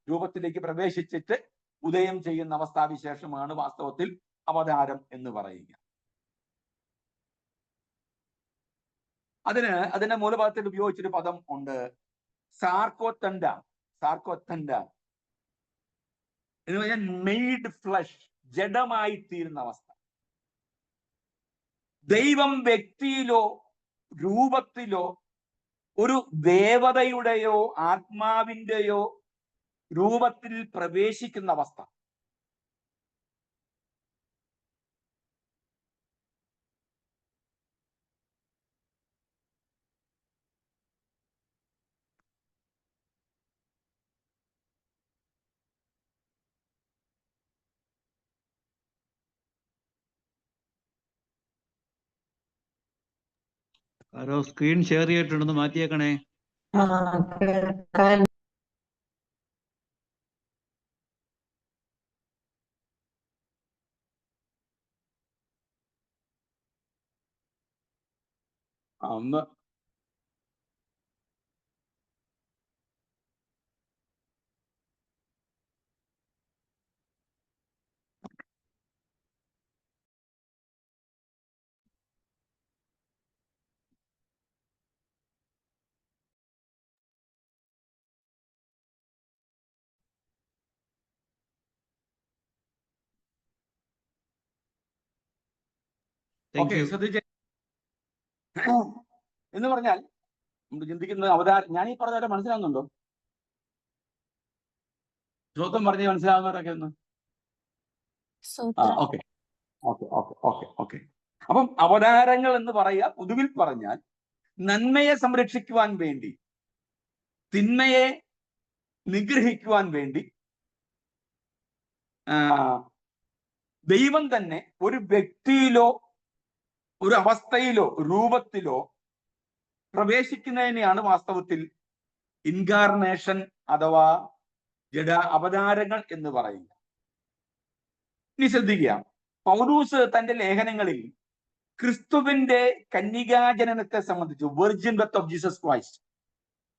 രൂപത്തിലേക്ക് പ്രവേശിച്ചിട്ട് ഉദയം ചെയ്യുന്ന അവസ്ഥാവിശേഷമാണ് വാസ്തവത്തിൽ അവതാരം എന്ന് പറയുക. അതിന്റെ മൂലപദത്തിൽ ഉപയോഗിച്ചൊരു പദം ഉണ്ട്, സാർക്കോത്തൻഡ. സാർക്കോത്തൻഡ എന്ന് പറഞ്ഞാൽ മെയ്ഡ് ഫ്ലഷ്, ജഡമായി തീരുന്ന അവസ്ഥ. ദൈവം വ്യക്തിയിലോ രൂപത്തിലോ ഒരു ദേവതയുടെയോ ആത്മാവിന്റെയോ രൂപത്തിൽ പ്രവേശിക്കുന്ന അവസ്ഥ. ആരോ സ്ക്രീൻ ഷെയർ ചെയ്തിട്ടുണ്ടെന്ന് മാറ്റിയേക്കണേ. ഒന്ന് ശ്രദ്ധിച്ച എന്ന് പറഞ്ഞാൽ നമ്മൾ ചിന്തിക്കുന്നത് അവതാരം, ഞാൻ ഈ പറഞ്ഞ മനസ്സിലാകുന്നുണ്ടോ? ശ്രോത്രം പറഞ്ഞ് മനസ്സിലാകുന്നവരൊക്കെ ഒന്ന് okay okay okay okay okay. അപ്പം അവതാരങ്ങൾ എന്ന് പറയുക, പൊതുവിൽ പറഞ്ഞാൽ നന്മയെ സംരക്ഷിക്കുവാൻ വേണ്ടി തിന്മയെ നിഗ്രഹിക്കുവാൻ വേണ്ടി ദൈവം തന്നെ ഒരു വ്യക്തിയിലോ ഒരു അവസ്ഥയിലോ രൂപത്തിലോ പ്രവേശിക്കുന്നതിനെയാണ് വാസ്തവത്തിൽ ഇൻകാർണേഷൻ അഥവാ അവതാരങ്ങൾ എന്ന് പറയുക. ഇനി ശ്രദ്ധിക്കുക, പൗലൂസ് തന്റെ ലേഖനങ്ങളിൽ ക്രിസ്തുവിന്റെ കന്യകാജനനത്തെ സംബന്ധിച്ച്, virgin birth of Jesus Christ,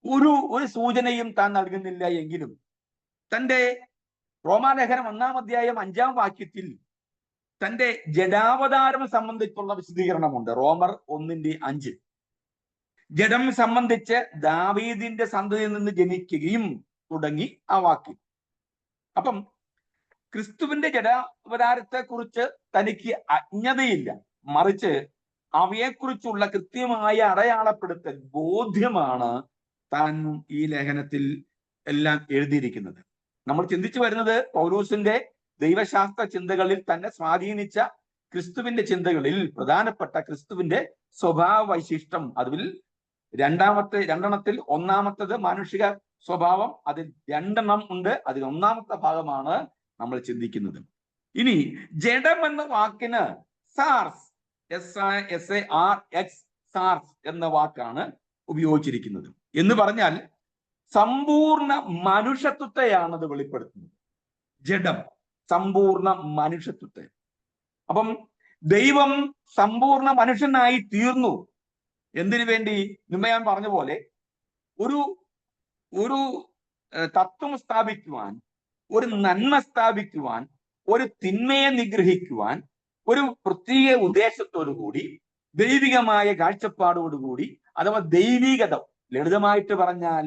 ഒരു സൂചനയും താൻ നൽകുന്നില്ല എങ്കിലും തന്റെ റോമാലേഖനം 1-ാം അധ്യായം 5-ാം വാക്യത്തിൽ തന്റെ ജഡാവതാരം സംബന്ധിച്ചുള്ള വിശദീകരണമുണ്ട്. റോമർ 1:5. ജഡം സംബന്ധിച്ച് ദാവീദിന്റെ സന്തതിയിൽ നിന്ന് ജനിക്കുകയും തുടങ്ങി ആ വാക്യം. അപ്പം ക്രിസ്തുവിന്റെ ജഡാവതാരത്തെ കുറിച്ച് തനിക്ക് അജ്ഞതയില്ല, മറിച്ച് അവയെക്കുറിച്ചുള്ള കൃത്യമായ അടയാളപ്പെടുത്തൽ, ബോധ്യമാണ് താൻ ഈ ലേഖനത്തിൽ എല്ലാം എഴുതിയിരിക്കുന്നത്. നമ്മൾ ചിന്തിച്ചു വരുന്നത് പൗലൂസിന്റെ ദൈവശാസ്ത്ര ചിന്തകളിൽ തന്നെ സ്വാധീനിച്ച ക്രിസ്തുവിന്റെ ചിന്തകളിൽ പ്രധാനപ്പെട്ട ക്രിസ്തുവിന്റെ സ്വഭാവ വൈശിഷ്ട്യം, അതിൽ രണ്ടെണ്ണത്തിൽ ഒന്നാമത്തത് മാനുഷിക സ്വഭാവം, അതിൽ 2 ഉണ്ട്. അതിൽ 1-ാമത്തെ ഭാഗമാണ് നമ്മൾ ചിന്തിക്കുന്നത്. ഇനി ജഡം എന്ന വാക്കിന് സാർസ്, SARX, സാർസ് എന്ന വാക്കാണ് ഉപയോഗിച്ചിരിക്കുന്നത്. എന്ന് പറഞ്ഞാൽ സമ്പൂർണ്ണ മനുഷ്യത്വത്തെയാണ് അത് വെളിപ്പെടുത്തുന്നത്. ജഡം സമ്പൂർണ്ണ മനുഷ്യത്വത്തെ. അപ്പം ദൈവം സമ്പൂർണ്ണ മനുഷ്യനായി തീർന്നു. എന്തിനു വേണ്ടി? മുമ്പ് ഞാൻ പറഞ്ഞ പോലെ ഒരു ഒരു തത്വം സ്ഥാപിക്കുവാൻ, ഒരു നന്മ സ്ഥാപിക്കുവാൻ, ഒരു തിന്മയെ നിഗ്രഹിക്കുവാൻ, ഒരു പ്രത്യേക ഉദ്ദേശത്തോടു കൂടി, ദൈവികമായ കാഴ്ചപ്പാടോടുകൂടി, അഥവാ ദൈവികത, ലളിതമായിട്ട് പറഞ്ഞാൽ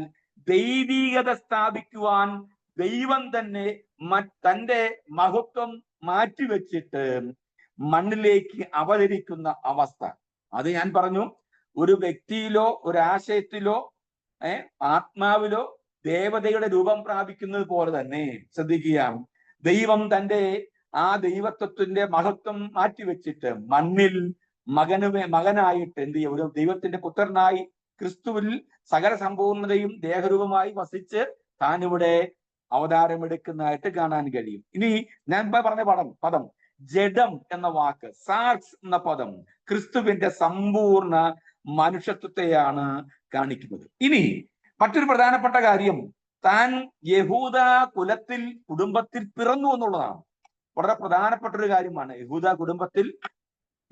ദൈവികത സ്ഥാപിക്കുവാൻ ദൈവം തന്നെ തന്റെ മഹത്വം മാറ്റിവെച്ചിട്ട് മണ്ണിലേക്ക് അവതരിക്കുന്ന അവസ്ഥ. അത് ഞാൻ പറഞ്ഞു, ഒരു വ്യക്തിയിലോ ഒരാശയത്തിലോ ആത്മാവിലോ ദേവതയുടെ രൂപം പ്രാപിക്കുന്നത് പോലെ തന്നെ, ശ്രദ്ധിക്കുക, ദൈവം തന്റെ ആ ദൈവത്വത്തിന്റെ മഹത്വം മാറ്റിവെച്ചിട്ട് മണ്ണിൽ മകനായിട്ട് എന്ത് ചെയ്യും? ഒരു ദൈവത്തിന്റെ പുത്രനായി ക്രിസ്തുവിൽ സകല സമ്പൂർണതയും ദേഹരൂപമായി വസിച്ച് താൻ ഇവിടെ അവതാരമെടുക്കുന്നതായിട്ട് കാണാൻ കഴിയും. ഇനി ഞാൻ പറഞ്ഞ പദം ജഡം എന്ന വാക്ക്, സാർസ് എന്ന പദം ക്രിസ്തുവിന്റെ സമ്പൂർണ്ണ മനുഷ്യത്വത്തെയാണ് കാണിക്കുന്നത്. ഇനി മറ്റൊരു പ്രധാനപ്പെട്ട കാര്യം, താൻ യഹൂദ കുടുംബത്തിൽ പിറന്നു എന്നുള്ളതാണ്. വളരെ പ്രധാനപ്പെട്ട ഒരു കാര്യമാണ് യഹൂദ കുടുംബത്തിൽ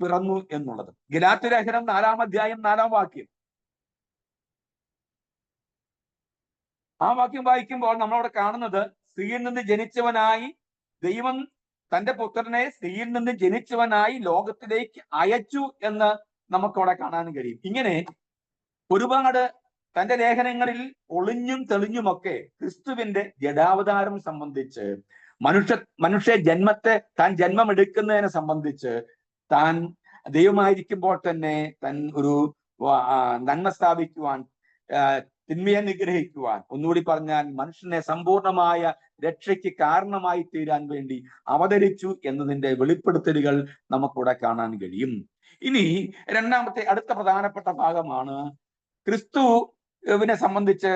പിറന്നു എന്നുള്ളത്. ഗലാത്യ ലേഖനം 4-ാം അധ്യായം 4-ാം വാക്യം, ആ വാക്യം വായിക്കുമ്പോൾ നമ്മളവിടെ കാണുന്നത്, സ്ത്രീയിൽ നിന്ന് ജനിച്ചവനായി ദൈവം തന്റെ പുത്രനെ സ്ത്രീയിൽ നിന്ന് ജനിച്ചവനായി ലോകത്തിലേക്ക് അയച്ചു എന്ന് നമുക്കവിടെ കാണാൻ കഴിയും. ഇങ്ങനെ ഒരുപാട് തന്റെ ലേഖനങ്ങളിൽ ഒളിഞ്ഞും തെളിഞ്ഞുമൊക്കെ ക്രിസ്തുവിന്റെ ജഡാവതാരം സംബന്ധിച്ച്, മനുഷ്യ ജന്മത്തെ താൻ ജന്മമെടുക്കുന്നതിനെ സംബന്ധിച്ച്, താൻ ദൈവമായിരിക്കുമ്പോൾ തന്നെ ഒരു നന്മ സ്ഥാപിക്കുവാൻ, തിന്മയെ നിഗ്രഹിക്കുവാൻ, ഒന്നുകൂടി പറഞ്ഞാൽ മനുഷ്യനെ സമ്പൂർണമായ രക്ഷയ്ക്ക് കാരണമായി തീരാൻ വേണ്ടി അവതരിച്ചു എന്നതിന്റെ വെളിപ്പെടുത്തലുകൾ നമുക്കിവിടെ കാണാൻ കഴിയും. ഇനി അടുത്ത പ്രധാനപ്പെട്ട ഭാഗമാണ് ക്രിസ്തുവിനെ സംബന്ധിച്ച്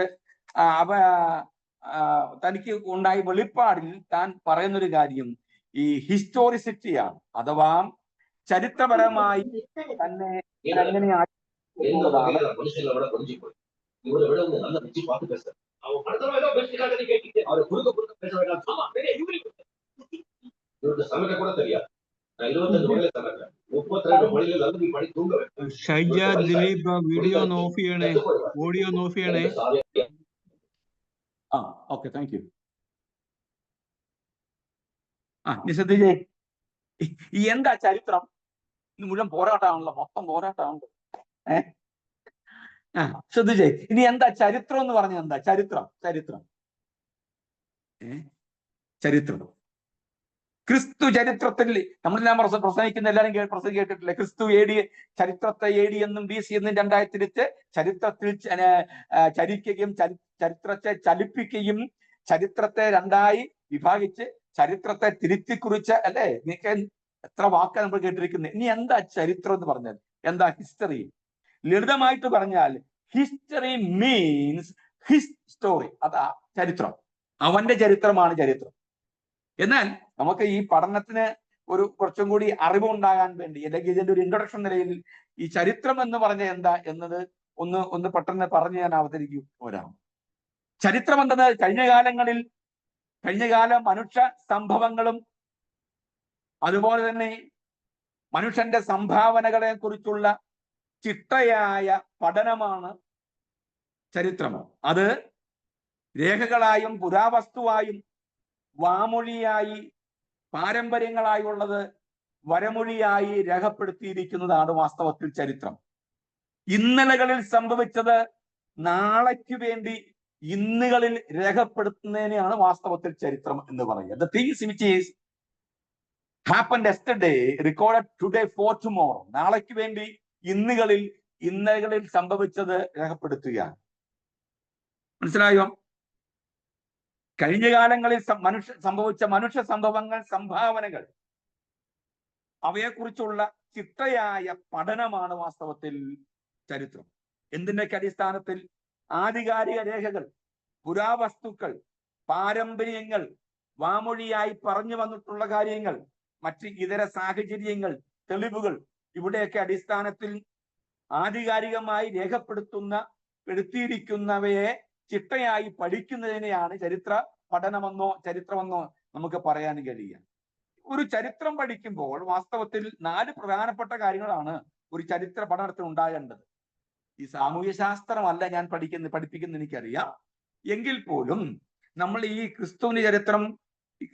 തനിക്ക് ഉണ്ടായ വെളിപ്പാടിൽ താൻ പറയുന്നൊരു കാര്യം ഈ ഹിസ്റ്റോറിസിറ്റിയാണ്. അഥവാ ചരിത്രപരമായി തന്നെ എങ്ങനെയാണ് இவ்வளவு விட வந்து நல்லா வச்சு பார்த்து பேசுறேன். அவன் அடுத்த ஏதோ பேசிட்டாங்க, நீ கேட்டீங்க. அவரை குறுக்க பேச வேண்டாம். ஆமா, இவருக்கு சமைக்க கூட தெரியாது. நான் 25 மணில சமைக்கிறேன், 32 மணில நல்ல நீ படி தூங்க வைப்பேன். ഷൈജ, ദിലീപ്, വീഡിയോ ഒന്ന് ഓഫ് ചെയ്യണേ, ഓഡിയോ ഒന്ന് ഓഫ് ചെയ്യണേ. Okay, thank you. ശ്രദ്ധിച്ചേ, എന്താ ചരിത്രം? ഇത് മുഴുവൻ പോരാട്ടമാണല്ലോ, മൊത്തം പോരാട്ടമാണല്ലോ. ശ്രദ്ധിച്ചേ, ഇനി എന്താ ചരിത്രം എന്ന് പറഞ്ഞ എന്താ? ചരിത്രം ക്രിസ്തു ചരിത്രത്തിൽ നമ്മളെല്ലാം പ്രസംഗിക്കുന്ന എല്ലാവരും പ്രസംഗം കേട്ടിട്ടില്ലേ? ക്രിസ്തു ചരിത്രത്തെ AD എന്നും BC എന്നും രണ്ടായി തിരിച്ച് ചരിത്രത്തിൽ ചരിക്കുകയും ചരിത്രത്തെ ചലിപ്പിക്കുകയും ചരിത്രത്തെ രണ്ടായി വിഭാഗിച്ച് ചരിത്രത്തെ തിരുത്തി കുറിച്ച്, അല്ലെ? നിങ്ങൾക്ക് എത്ര വാക്കാണ് നമ്മൾ കേട്ടിരിക്കുന്നത്. ഇനി എന്താ ചരിത്രം എന്ന് പറഞ്ഞാൽ എന്താ? ഹിസ്റ്ററി. ലളിതമായിട്ട് പറഞ്ഞാൽ ഹിസ്റ്ററി മീൻസ് ഹിസ് സ്റ്റോറി. അതാ ചരിത്രം, അവന്റെ ചരിത്രമാണ് ചരിത്രം. എന്നാൽ നമുക്ക് ഈ പഠനത്തിന് കുറച്ചും കൂടി അറിവുണ്ടാകാൻ വേണ്ടി, അല്ലെങ്കിൽ ഇതിന്റെ ഒരു ഇൻട്രൊഡക്ഷൻ നിലയിൽ ഈ ചരിത്രം എന്ന് പറഞ്ഞ എന്താ എന്നത് ഒന്ന് പെട്ടെന്ന് പറഞ്ഞ് ഞാൻ അവതരിക്കും. ചരിത്രം എന്തെന്ന് കഴിഞ്ഞകാല മനുഷ്യ സംഭവങ്ങളും അതുപോലെ തന്നെ മനുഷ്യന്റെ സംഭാവനകളെ കുറിച്ചുള്ള ചിട്ടയായ പഠനമാണ് ചരിത്രം. അത് രേഖകളായും പുരാവസ്തുവായും വാമൊഴിയായി പാരമ്പര്യങ്ങളായുള്ളത് വരമൊഴിയായി രേഖപ്പെടുത്തിയിരിക്കുന്നതാണ് വാസ്തവത്തിൽ ചരിത്രം. ഇന്നലകളിൽ സംഭവിച്ചത് നാളേക്ക് വേണ്ടി ഇന്നുകളിൽ രേഖപ്പെടുത്തുന്നതിനെയാണ് വാസ്തവത്തിൽ ചരിത്രം എന്ന് പറയുക. The things which is happened yesterday recorded today for tomorrow. നാളേക്ക് വേണ്ടി ഇന്നലകളിൽ സംഭവിച്ചത് രേഖപ്പെടുത്തുകയാണ്. മനസ്സിലായോ? കഴിഞ്ഞ കാലങ്ങളിൽ സംഭവിച്ച മനുഷ്യ സംഭവങ്ങൾ, സംഭാവനകൾ, അവയെക്കുറിച്ചുള്ള ചിട്ടയായ പഠനമാണ് വാസ്തവത്തിൽ ചരിത്രം. എന്തിന്റെയൊക്കെ അടിസ്ഥാനത്തിൽ? ആധികാരിക രേഖകൾ, പുരാവസ്തുക്കൾ, പാരമ്പര്യങ്ങൾ, വാമൊഴിയായി പറഞ്ഞു വന്നിട്ടുള്ള കാര്യങ്ങൾ, മറ്റ് ഇതര സാഹചര്യങ്ങൾ, തെളിവുകൾ, ഇവിടെയൊക്കെ അടിസ്ഥാനത്തിൽ ആധികാരികമായി രേഖപ്പെടുത്തിയിരിക്കുന്നവയെ ചിട്ടയായി പഠിക്കുന്നതിനെയാണ് ചരിത്ര പഠനമെന്നോ ചരിത്രമെന്നോ നമുക്ക് പറയാൻ കഴിയുക. ഒരു ചരിത്രം പഠിക്കുമ്പോൾ വാസ്തവത്തിൽ 4 പ്രധാനപ്പെട്ട കാര്യങ്ങളാണ് ഒരു ചരിത്ര പഠനത്തിൽ ഉണ്ടാകേണ്ടത്. ഈ സാമൂഹ്യ ശാസ്ത്രമല്ല ഞാൻ പഠിപ്പിക്കുന്ന എനിക്കറിയാം. എങ്കിൽ പോലും നമ്മൾ ഈ ക്രിസ്തുവിന്റെ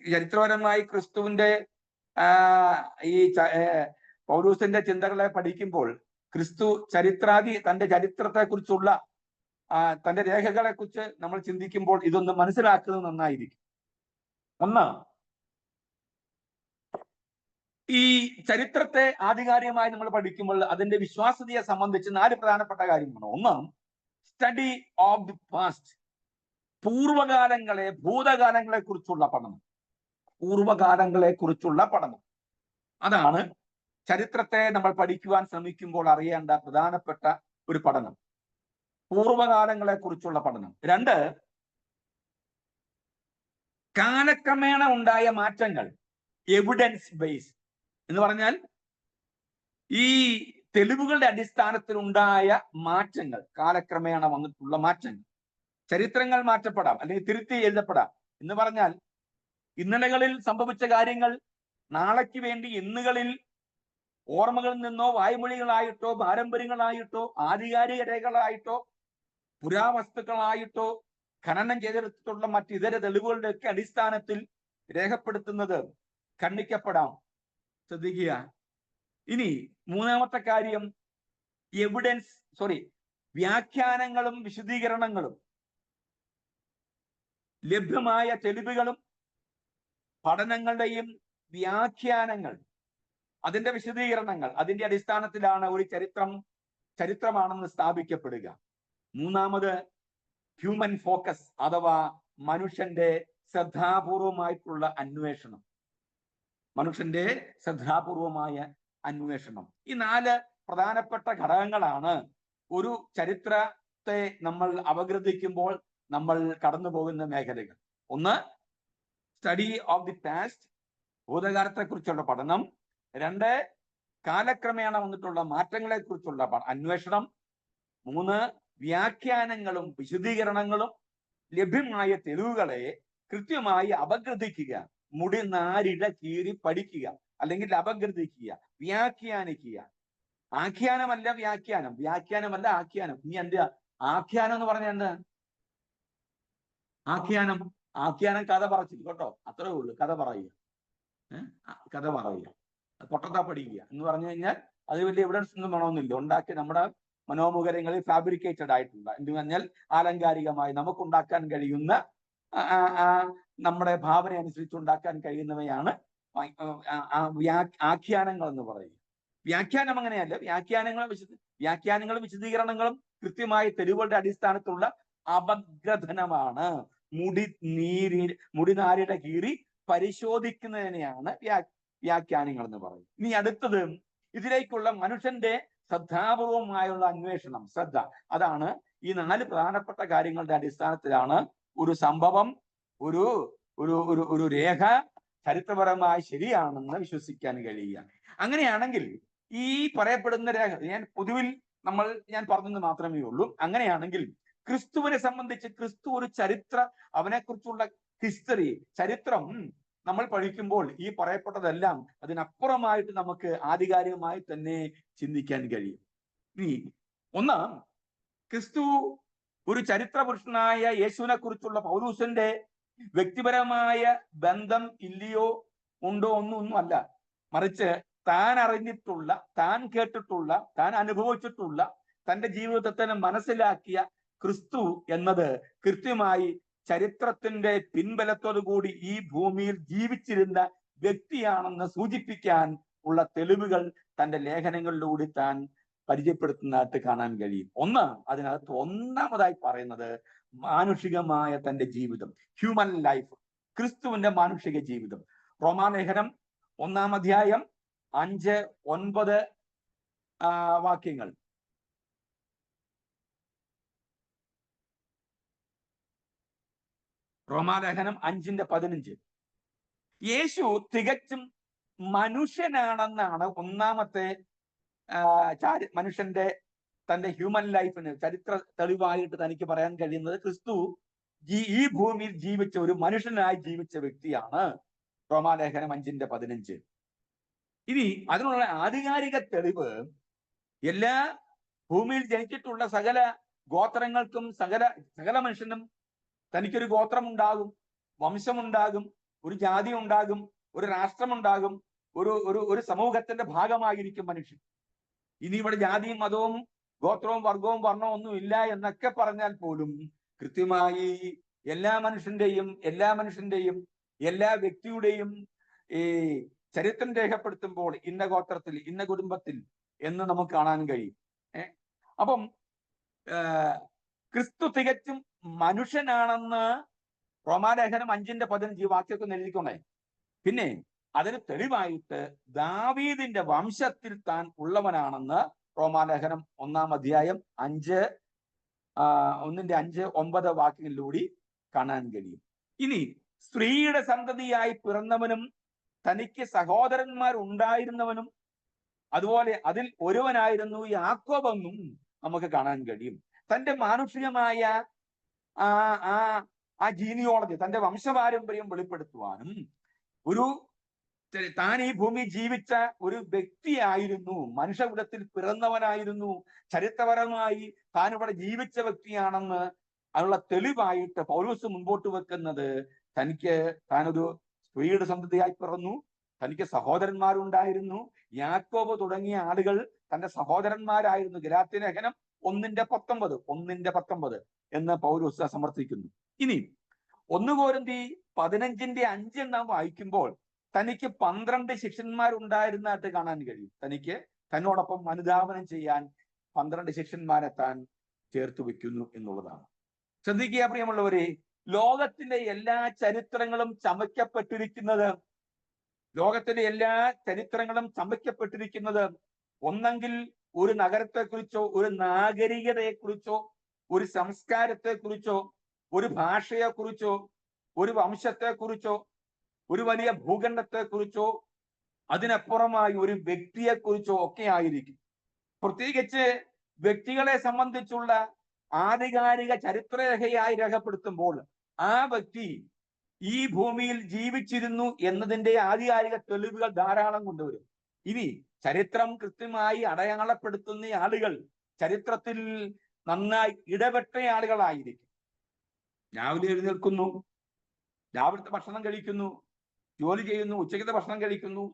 ചരിത്രപരമായി ക്രിസ്തുവിന്റെ ഈ പൗലൂസിന്റെ ചിന്തകളെ പഠിക്കുമ്പോൾ ക്രിസ്തു തന്റെ ചരിത്രത്തെ കുറിച്ചുള്ള തന്റെ രേഖകളെ കുറിച്ച് നമ്മൾ ചിന്തിക്കുമ്പോൾ ഇതൊന്ന് മനസ്സിലാക്കുന്നത് നന്നായിരിക്കും. ഒന്ന്, ഈ ചരിത്രത്തെ ആധികാരികമായി നമ്മൾ പഠിക്കുമ്പോൾ അതിന്റെ വിശ്വാസ്യതയെ സംബന്ധിച്ച് 4 പ്രധാനപ്പെട്ട കാര്യമാണ്. ഒന്ന്, സ്റ്റഡി ഓഫ് ദി പാസ്റ്റ്, ഭൂതകാലങ്ങളെ കുറിച്ചുള്ള പഠനം. പൂർവകാലങ്ങളെ കുറിച്ചുള്ള പഠനം, അതാണ് ചരിത്രത്തെ നമ്മൾ പഠിക്കുവാൻ ശ്രമിക്കുമ്പോൾ അറിയേണ്ട പ്രധാനപ്പെട്ട ഒരു പഠനം, പൂർവകാലങ്ങളെ കുറിച്ചുള്ള പഠനം. 2, കാലക്രമേണ ഉണ്ടായ മാറ്റങ്ങൾ, എവിഡൻസ് ബേസ് എന്ന് പറഞ്ഞാൽ ഈ തെളിവുകളുടെ അടിസ്ഥാനത്തിൽ ഉണ്ടായ മാറ്റങ്ങൾ, കാലക്രമേണ വന്നിട്ടുള്ള മാറ്റങ്ങൾ. ചരിത്രങ്ങൾ മാറ്റപ്പെടാം അല്ലെങ്കിൽ തിരുത്തി എഴുതപ്പെടാം എന്ന് പറഞ്ഞാൽ ഇന്നലകളിൽ സംഭവിച്ച കാര്യങ്ങൾ നാളേക്ക് വേണ്ടി ഇന്നുകളിൽ ഓർമ്മകളിൽ നിന്നോ വായ്മൊഴികളായിട്ടോ പാരമ്പര്യങ്ങളായിട്ടോ ആധികാരിക രേഖകളായിട്ടോ പുരാവസ്തുക്കളായിട്ടോ ഖനനം ചെയ്തെടുത്തിട്ടുള്ള മറ്റിതര തെളിവുകളുടെ ഒക്കെ അടിസ്ഥാനത്തിൽ രേഖപ്പെടുത്തുന്നത് ഖണ്ഡിക്കപ്പെടാം. ശ്രദ്ധിക്കുക. ഇനി 3-ാമത്തെ കാര്യം, വ്യാഖ്യാനങ്ങളും വിശദീകരണങ്ങളും, ലഭ്യമായ തെളിവുകളും പഠനങ്ങളുടെയും വ്യാഖ്യാനങ്ങൾ, അതിന്റെ വിശദീകരണങ്ങൾ, അതിന്റെ അടിസ്ഥാനത്തിലാണ് ഒരു ചരിത്രമാണെന്ന് സ്ഥാപിക്കപ്പെടുക. 3-ാമത്, ഹ്യൂമൻ ഫോക്കസ് അഥവാ മനുഷ്യന്റെ ശ്രദ്ധാപൂർവമായിട്ടുള്ള അന്വേഷണം. ഈ 4 പ്രധാനപ്പെട്ട ഘടകങ്ങളാണ് ഒരു ചരിത്രത്തെ നമ്മൾ അപഗ്രഥിക്കുമ്പോൾ നമ്മൾ കടന്നു പോകുന്ന മേഖലകൾ. ഒന്ന്, സ്റ്റഡി ഓഫ് ദി പാസ്റ്റ്, ഭൂതകാലത്തെ കുറിച്ചുള്ള പഠനം. 2, കാലക്രമേണ വന്നിട്ടുള്ള മാറ്റങ്ങളെ കുറിച്ചുള്ള അന്വേഷണം. 3, വ്യാഖ്യാനങ്ങളും വിശദീകരണങ്ങളും ലഭ്യമായ തെളിവുകളെ കൃത്യമായി അപഗ്രഥിക്കുക, മുടിനാരിഴ കീറി പഠിക്കുക, അല്ലെങ്കിൽ അപഗ്രഥിക്കുക, വ്യാഖ്യാനിക്കുക. ആഖ്യാനമല്ല വ്യാഖ്യാനം, വ്യാഖ്യാനമല്ല ആഖ്യാനം. ഇനി എന്റെ ആഖ്യാനം എന്ന് പറഞ്ഞാൽ എന്താ? ആഖ്യാനം കഥ പറച്ചില്ല കേട്ടോ, അത്രേ ഉള്ളൂ. കഥ പറയുക, പൊട്ടത്താ പഠിക്കുക എന്ന് പറഞ്ഞു കഴിഞ്ഞാൽ അത് വലിയ എവിഡൻസ് ഒന്നും വേണമെന്നില്ല. ഉണ്ടാക്കി നമ്മുടെ മനോമുഖരങ്ങളിൽ ഫാബ്രിക്കേറ്റഡ് ആയിട്ടുള്ള, എന്ന് പറഞ്ഞാൽ ആലങ്കാരികമായി നമുക്കുണ്ടാക്കാൻ കഴിയുന്ന, നമ്മുടെ ഭാവന അനുസരിച്ച് ഉണ്ടാക്കാൻ കഴിയുന്നവയാണ് ആഖ്യാനങ്ങൾ എന്ന് പറയുക. വ്യാഖ്യാനം അങ്ങനെയല്ല. വ്യാഖ്യാനങ്ങളും വിശദീകരണങ്ങളും കൃത്യമായ തെളിവുകളുടെ അടിസ്ഥാനത്തിലുള്ള അപഗ്രഥനമാണ്. മുടിനാരിയുടെ കീറി പരിശോധിക്കുന്നതിനെയാണ് വ്യാഖ്യാനങ്ങൾ എന്ന് പറയുന്നത്. ഇനി അടുത്തത്, ഇതിലേക്കുള്ള മനുഷ്യന്റെ ശ്രദ്ധാപൂർവമായുള്ള അന്വേഷണം, അതാണ് ഈ 4 പ്രധാനപ്പെട്ട കാര്യങ്ങളുടെ അടിസ്ഥാനത്തിലാണ് ഒരു സംഭവം, ഒരു രേഖ ചരിത്രപരമായി ശരിയാണെന്ന് വിശ്വസിക്കാൻ കഴിയുക. അങ്ങനെയാണെങ്കിൽ ഈ പറയപ്പെടുന്ന രേഖ ഞാൻ പറഞ്ഞത് മാത്രമേ ഉള്ളൂ. അങ്ങനെയാണെങ്കിൽ ക്രിസ്തുവിനെ സംബന്ധിച്ച് ക്രിസ്തു ഒരു അവനെക്കുറിച്ചുള്ള ചരിത്രം നമ്മൾ പഠിക്കുമ്പോൾ ഈ പറയപ്പെട്ടതെല്ലാം അതിനപ്പുറമായിട്ട് നമുക്ക് ആധികാരികമായി തന്നെ ചിന്തിക്കാൻ കഴിയും. ഇനി ഒന്ന്, ക്രിസ്തു ഒരു ചരിത്ര പുരുഷനായ യേശുവിനെ കുറിച്ചുള്ള പൗലൂസിന്റെ വ്യക്തിപരമായ ബന്ധം ഇല്ലയോ ഉണ്ടോ ഒന്നുമല്ല, മറിച്ച് താൻ അറിഞ്ഞിട്ടുള്ള, താൻ കേട്ടിട്ടുള്ള, താൻ അനുഭവിച്ചിട്ടുള്ള, തന്റെ ജീവിതത്തെ മനസ്സിലാക്കിയ ക്രിസ്തു എന്നത് കൃത്യമായി ചരിത്രത്തിന്റെ പിൻബലത്തോടു കൂടി ഈ ഭൂമിയിൽ ജീവിച്ചിരുന്ന വ്യക്തിയാണെന്ന് സൂചിപ്പിക്കാൻ ഉള്ള തെളിവുകൾ തന്റെ ലേഖനങ്ങളിലൂടെ താൻ പരിചയപ്പെടുത്തുന്നതായിട്ട് കാണാൻ കഴിയും. അതിനകത്ത് ഒന്നാമതായി പറയുന്നത് മാനുഷികമായ തന്റെ ജീവിതം, ഹ്യൂമൻ ലൈഫ്, ക്രിസ്തുവിന്റെ മാനുഷിക ജീവിതം. റോമാലേഖനം 1-ാം അധ്യായം 5-9 വാക്യങ്ങൾ. റോമാലേഖനം 5:15. യേശു തികച്ചും മനുഷ്യനാണെന്നാണ് ഒന്നാമത്തെ മനുഷ്യന്റെ തന്റെ ഹ്യൂമൻ ലൈഫിന് ചരിത്ര തെളിവായിട്ട് തനിക്ക് പറയാൻ കഴിയുന്നത് ക്രിസ്തു ഈ ഭൂമിയിൽ ജീവിച്ച ഒരു മനുഷ്യനായി ജീവിച്ച വ്യക്തിയാണ്. റോമാലേഖനം 5:15. ഇനി അതിനുള്ള ആധികാരിക തെളിവ് എല്ലാ ഭൂമിയിൽ ജനിച്ചിട്ടുള്ള സകല ഗോത്രങ്ങൾക്കും സകല മനുഷ്യനും തനിക്കൊരു ഗോത്രമുണ്ടാകും, വംശമുണ്ടാകും, ഒരു ജാതി ഉണ്ടാകും, ഒരു രാഷ്ട്രമുണ്ടാകും, ഒരു സമൂഹത്തിന്റെ ഭാഗമായിരിക്കും മനുഷ്യൻ. ഇനി ഇവിടെ ജാതിയും മതവും ഗോത്രവും വർഗവും വർണ്ണവും ഒന്നും ഇല്ല എന്നൊക്കെ പറഞ്ഞാൽ പോലും കൃത്യമായി എല്ലാ മനുഷ്യന്റെയും എല്ലാ വ്യക്തിയുടെയും ഈ ചരിത്രം രേഖപ്പെടുത്തുമ്പോൾ ഇന്ന ഗോത്രത്തിൽ ഇന്ന കുടുംബത്തിൽ എന്ന് നമുക്ക് കാണാൻ കഴിയും. അപ്പം ക്രിസ്തു തികച്ചും മനുഷ്യനാണെന്ന് റോമാലേഖനം 5:15 വാക്യത്തിൽ എഴുതിക്കൊണ്ടേ. പിന്നെ അതിന് തെളിവായിട്ട് ദാവീദിന്റെ വംശത്തിൽ താൻ ഉള്ളവനാണെന്ന് റോമാലേഖനം 1:5-9 വാക്യങ്ങളിലൂടെ കാണാൻ കഴിയും. ഇനി സ്ത്രീയുടെ സന്തതിയായി പിറന്നവനും തനിക്ക് സഹോദരന്മാർ ഉണ്ടായിരുന്നവനും അതുപോലെ അതിൽ ഒരുവനായിരുന്നു യാക്കോബെന്നും നമുക്ക് കാണാൻ കഴിയും. തന്റെ മാനുഷികമായ ആ ജീനിയോളജി, തന്റെ വംശപാരമ്പര്യം വെളിപ്പെടുത്തുവാനും താൻ ഈ ഭൂമി ജീവിച്ച ഒരു വ്യക്തിയായിരുന്നു, മനുഷ്യകുലത്തിൽ പിറന്നവനായിരുന്നു, ചരിത്രപരമായി താൻ ഇവിടെ ജീവിച്ച വ്യക്തിയാണെന്ന് അതിനുള്ള തെളിവായിട്ട് പൗലോസ് മുൻപോട്ട് വെക്കുന്നത് താനൊരു സ്ത്രീയുടെ സന്തതിയായി പിറന്നു, തനിക്ക് സഹോദരന്മാരുണ്ടായിരുന്നു, യാക്കോബ് തുടങ്ങിയ ആളുകൾ തന്റെ സഹോദരന്മാരായിരുന്നു. ഗലാത്യലേഖനം 1:19 എന്ന് പൗലോസ് സമർത്ഥിക്കുന്നു. ഇനി 1 കൊരിന്ത്യർ 15:5 നാം വായിക്കുമ്പോൾ തനിക്ക് 12 ശിഷ്യന്മാരുണ്ടായിരുന്നതായിട്ട് കാണാൻ കഴിയും. തന്നോടൊപ്പം അനുധാവനം ചെയ്യാൻ 12 ശിഷ്യന്മാരെ താൻ ചേർത്ത് വെക്കുന്നു എന്നുള്ളതാണ്. ശ്രദ്ധിക്കുക പ്രിയമുള്ളവരെ, ലോകത്തിന്റെ എല്ലാ ചരിത്രങ്ങളും ചമയ്ക്കപ്പെട്ടിരിക്കുന്നത് ഒന്നെങ്കിൽ ഒരു നഗരത്തെക്കുറിച്ചോ ഒരു നാഗരികതയെക്കുറിച്ചോ ഒരു സംസ്കാരത്തെക്കുറിച്ചോ ഒരു ഭാഷയെക്കുറിച്ചോ ഒരു വംശത്തെക്കുറിച്ചോ ഒരു വലിയ ഭൂഖണ്ഡത്തെക്കുറിച്ചോ അതിനപ്പുറമായി ഒരു വ്യക്തിയെക്കുറിച്ചോ ഒക്കെ ആയിരിക്കും. പ്രത്യേകിച്ച് വ്യക്തികളെ സംബന്ധിച്ചുള്ള ആധികാരിക ചരിത്രരേഖയായി രേഖപ്പെടുത്തുമ്പോൾ ആ വ്യക്തി ഈ ഭൂമിയിൽ ജീവിച്ചിരുന്നു എന്നതിന്റെ ആധികാരിക തെളിവുകൾ ധാരാളം കൊണ്ടുവരും. ഇനി ചരിത്രം കൃത്യമായി അടയാളപ്പെടുത്തുന്ന ആളുകൾ ചരിത്രത്തിൽ നന്നായി ഇടപെട്ട ആളുകളായിരിക്കും. രാവിലെ എഴുന്നേൽക്കുന്നു, രാവിലത്തെ ഭക്ഷണം കഴിക്കുന്നു, ജോലി ചെയ്യുന്നു, ഉച്ചയ്ക്കത്തെ ഭക്ഷണം കഴിക്കുന്നു,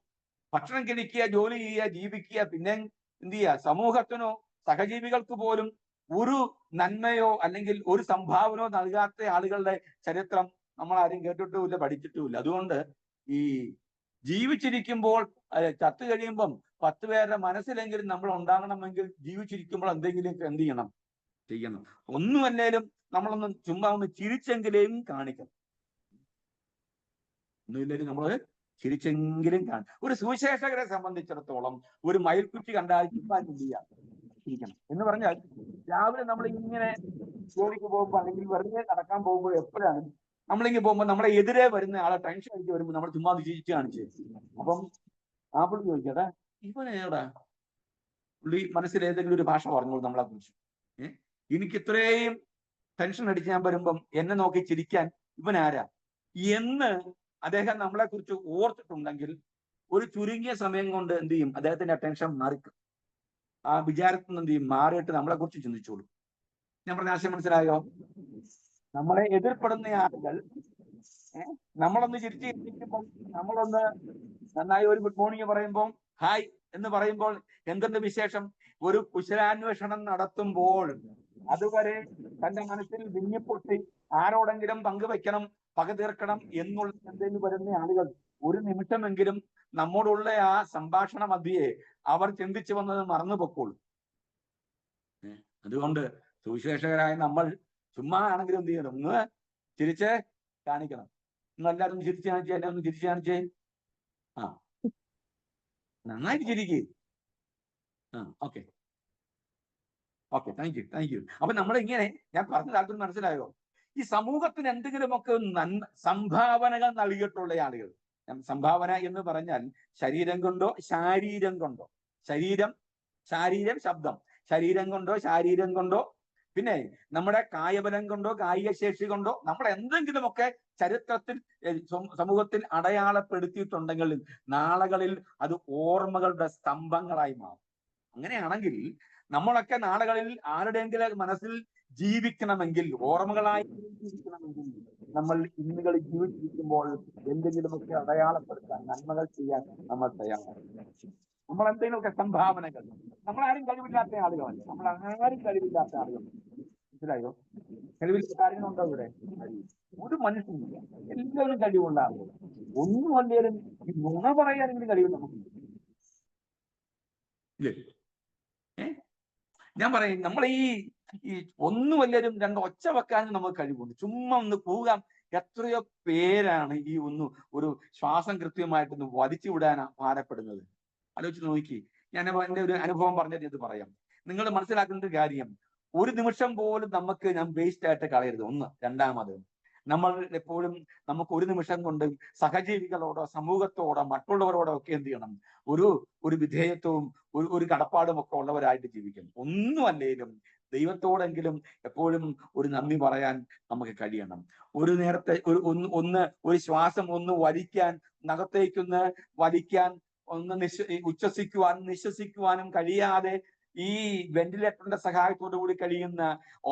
ഭക്ഷണം കഴിക്കുക, ജോലി ചെയ്യുക, ജീവിക്കുക, പിന്നെ എന്ത് ചെയ്യുക, സമൂഹത്തിനോ സഹജീവികൾക്ക് പോലും ഒരു നന്മയോ അല്ലെങ്കിൽ ഒരു സംഭാവനയോ നൽകാത്ത ആളുകളുടെ ചരിത്രം നമ്മൾ ആരും കേട്ടിട്ടുമില്ല, പഠിച്ചിട്ടുമില്ല. അതുകൊണ്ട് ഈ ജീവിച്ചിരിക്കുമ്പോൾ ചത്തു കഴിയുമ്പം 10 പേരുടെ മനസ്സിലെങ്കിലും നമ്മൾ ഉണ്ടാകണമെങ്കിൽ ജീവിച്ചിരിക്കുമ്പോൾ എന്തെങ്കിലും എന്ത് ചെയ്യണം. ഒന്നുമല്ലേലും നമ്മളൊന്ന് ചുമ്മാ ഒന്ന് ചിരിച്ചെങ്കിലും കാണിക്കണം. ഒന്നുമില്ലെങ്കിലും നമ്മൾ ചിരിച്ചെങ്കിലും ഒരു സുവിശേഷകരെ സംബന്ധിച്ചിടത്തോളം ഒരു മയിൽക്കുറ്റി കണ്ടാൽ ചിരിക്കണം എന്ന് പറഞ്ഞാൽ, രാവിലെ നമ്മൾ ഇങ്ങനെ ജോലിക്ക് പോകുമ്പോൾ അല്ലെങ്കിൽ വെറുതെ നടക്കാൻ പോകുമ്പോൾ എപ്പോഴാണ് നമ്മളിങ്ങനെ പോകുമ്പോൾ നമ്മുടെ എതിരെ വരുന്ന ആളെ ടെൻഷൻ അടിച്ച് വരുമ്പോൾ നമ്മൾ ചുമ്മാ ചിരിച്ചു കാണിച്ചു. അപ്പം ആ പുള്ളി ചോദിക്കട്ടെ, ഇവനേടാ പുള്ളി മനസ്സിൽ ഏതെങ്കിലും ഒരു ഭാഷ പറഞ്ഞോളൂ നമ്മളെ കുറിച്ച്. എനിക്ക് ഇത്രയും ടെൻഷൻ അടിച്ച് ഞാൻ വരുമ്പം എന്നെ നോക്കി ചിരിക്കാൻ ഇവനാരാ എന്ന് അദ്ദേഹം നമ്മളെ കുറിച്ച് ഓർത്തിട്ടുണ്ടെങ്കിൽ ഒരു ചുരുങ്ങിയ സമയം കൊണ്ട് എന്ത് ചെയ്യും, അദ്ദേഹത്തിന്റെ ടെൻഷൻ മാറിക്കും. ആ വിചാരത്തിൽ നിന്ന് എന്ത് ചെയ്യും, മാറിയിട്ട് നമ്മളെ കുറിച്ച് ചിന്തിച്ചോളൂ. ഞാൻ പറഞ്ഞ ആശയം മനസ്സിലായോ? നമ്മളെ എതിർപ്പെടുന്ന ആളുകൾ നമ്മളൊന്ന് ചിരിച്ചു ചിന്തിക്കുമ്പോൾ, നമ്മളൊന്ന് നന്നായി ഒരു ഗുഡ് മോർണിംഗ് പറയുമ്പോൾ, ഹായ് എന്ന് പറയുമ്പോൾ, എന്തെന്ന് വിശേഷം, ഒരു കുശലാന്വേഷണം നടത്തുമ്പോൾ അതുവരെ തന്റെ മനസ്സിൽ വിങ്ങിപ്പൊട്ടി ആരോടെങ്കിലും പങ്കുവെക്കണം, പക തീർക്കണം എന്നുള്ള ചിന്തയിൽ വരുന്ന ആളുകൾ ഒരു നിമിഷമെങ്കിലും നമ്മോടുള്ള ആ സംഭാഷണ മധ്യേ അവർ ചിന്തിച്ചു വന്നത് മറന്നു പൊക്കോളൂ. അതുകൊണ്ട് സുവിശേഷകരായ നമ്മൾ ചുമ്മാ ആണെങ്കിലും എന്ത് ചെയ്യണം, ഒന്ന് ചിരിച്ച് കാണിക്കണം. എല്ലാവരും ചിരിച്ചു കാണിച്ചേ, എന്നെ ഒന്ന് ചിരിച്ചു കാണിച്ചേ. നന്നായിട്ട് ചിരിക്കേ. Okay, thank you. അപ്പൊ നമ്മളിങ്ങനെ, ഞാൻ പറഞ്ഞ താല്പര്യം മനസ്സിലായോ? ഈ സമൂഹത്തിന് എന്തെങ്കിലുമൊക്കെ സംഭാവനകൾ നൽകിയിട്ടുള്ള ആളുകൾ. സംഭാവന എന്ന് പറഞ്ഞാൽ ശരീരം കൊണ്ടോ ശാരീരം കൊണ്ടോ, ശരീരം ശബ്ദം, ശരീരം കൊണ്ടോ പിന്നെ നമ്മുടെ കായബലം കൊണ്ടോ കായിക ശേഷി കൊണ്ടോ നമ്മൾ എന്തെങ്കിലുമൊക്കെ ചരിത്രത്തിൽ സമൂഹത്തിൽ അടയാളപ്പെടുത്തിയിട്ടുണ്ടെങ്കിൽ നാളുകളിൽ അത് ഓർമ്മകളുടെ സ്തംഭങ്ങളായി മാറും. അങ്ങനെയാണെങ്കിൽ നമ്മളൊക്കെ നാളുകളിൽ ആരുടെയെങ്കിലും മനസ്സിൽ ജീവിക്കണമെങ്കിൽ, ഓർമ്മകളായി ജീവിക്കണമെങ്കിൽ, നമ്മൾ ഇന്നുകളിൽ ജീവിച്ചിരിക്കുമ്പോൾ എന്തെങ്കിലുമൊക്കെ അടയാളപ്പെടുത്താൻ, നന്മകൾ ചെയ്യാൻ നമ്മൾ തയ്യാറാണ്. നമ്മൾ എന്തെങ്കിലുമൊക്കെ സംഭാവനകൾ, നമ്മളാരും കഴിവില്ലാത്ത ആളുകളല്ല, നമ്മൾ ആരും കഴിവില്ലാത്ത ആളുകൾ. മനസ്സിലായോ? കഴിവില്ലാത്ത കാര്യങ്ങളുണ്ടോ ഇവിടെ? ഒരു മനുഷ്യനില്ല, എല്ലാവരും കഴിവുള്ള ആളുകൾ. ഒന്നും അല്ലേലും ഈ നുണ പറയാനെങ്കിലും കഴിവ് നമുക്കുണ്ട് ഇല്ലേ? ഞാൻ പറയും, നമ്മൾ ഈ ഒന്നും എല്ലാവരും രണ്ട് ഒച്ച വെക്കാനും നമുക്ക് കഴിവുണ്ട്. ചുമ്മാ ഒന്ന് പോകാം. എത്രയോ പേരാണ് ഈ ഒരു ശ്വാസം കൃത്യമായിട്ടൊന്ന് വലിച്ചു വിടാൻ ഭാരപ്പെടുന്നത്. ആലോചിച്ച് നോക്കി. ഞാൻ എൻ്റെ ഒരു അനുഭവം പറഞ്ഞിട്ട് ഇത് പറയാം. നിങ്ങൾ മനസ്സിലാക്കേണ്ട ഒരു കാര്യം, ഒരു നിമിഷം പോലും ഞാൻ വേസ്റ്റ് ആയിട്ട് കളയരുത്. ഒന്ന്. രണ്ടാമത്, നമ്മൾ എപ്പോഴും നമുക്ക് ഒരു നിമിഷം കൊണ്ട് സഹജീവികളോടോ സമൂഹത്തോടോ മറ്റുള്ളവരോടോ ഒക്കെ എന്ത് ചെയ്യണം? ഒരു വിധേയത്വവും ഒരു കടപ്പാടും ഒക്കെ ഉള്ളവരായിട്ട് ജീവിക്കണം. ഒന്നും അല്ലേലും ദൈവത്തോടെങ്കിലും എപ്പോഴും ഒരു നന്ദി പറയാൻ നമുക്ക് കഴിയണം. ഒരു നേരത്തെ ഒരു ശ്വാസം ഒന്ന് വലിക്കാൻ, നഖത്തേക്കൊന്ന് വലിക്കാൻ, ഒന്ന് ഉച്ഛസിക്കുവാനും നിശ്വസിക്കുവാനും കഴിയാതെ ഈ വെന്റിലേറ്ററിന്റെ സഹായത്തോടു കൂടി കഴിയുന്ന,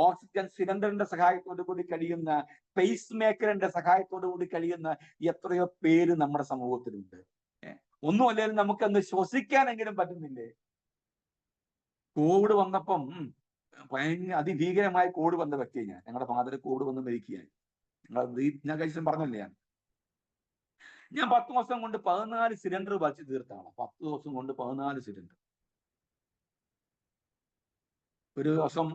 ഓക്സിജൻ സിലിണ്ടറിന്റെ സഹായത്തോടു കൂടി കഴിയുന്ന, പേസ് മേക്കറിന്റെ സഹായത്തോടു കൂടി കഴിയുന്ന എത്രയോ പേര് നമ്മുടെ സമൂഹത്തിലുണ്ട്. ഒന്നും അല്ലെങ്കിലും നമുക്കൊന്ന് ശ്വസിക്കാനെങ്കിലും പറ്റുന്നില്ലേ? കോവിഡ് വന്നപ്പം ഭയങ്കര അതിഭീകരമായ കോവിഡ് വന്ന വ്യക്തിയെ ഞങ്ങളുടെ ഫാദർ കോവിഡ് വന്ന് മരിക്കുകയായി. ഞാൻ കഴിച്ചും പറഞ്ഞല്ലേ, ഞാൻ 10 ദിവസം കൊണ്ട് 14 സിലിണ്ടർ വലിച്ചു തീർത്താണ്. 10 ദിവസം കൊണ്ട് 14 സിലിണ്ടർ. ഒരു ദിവസം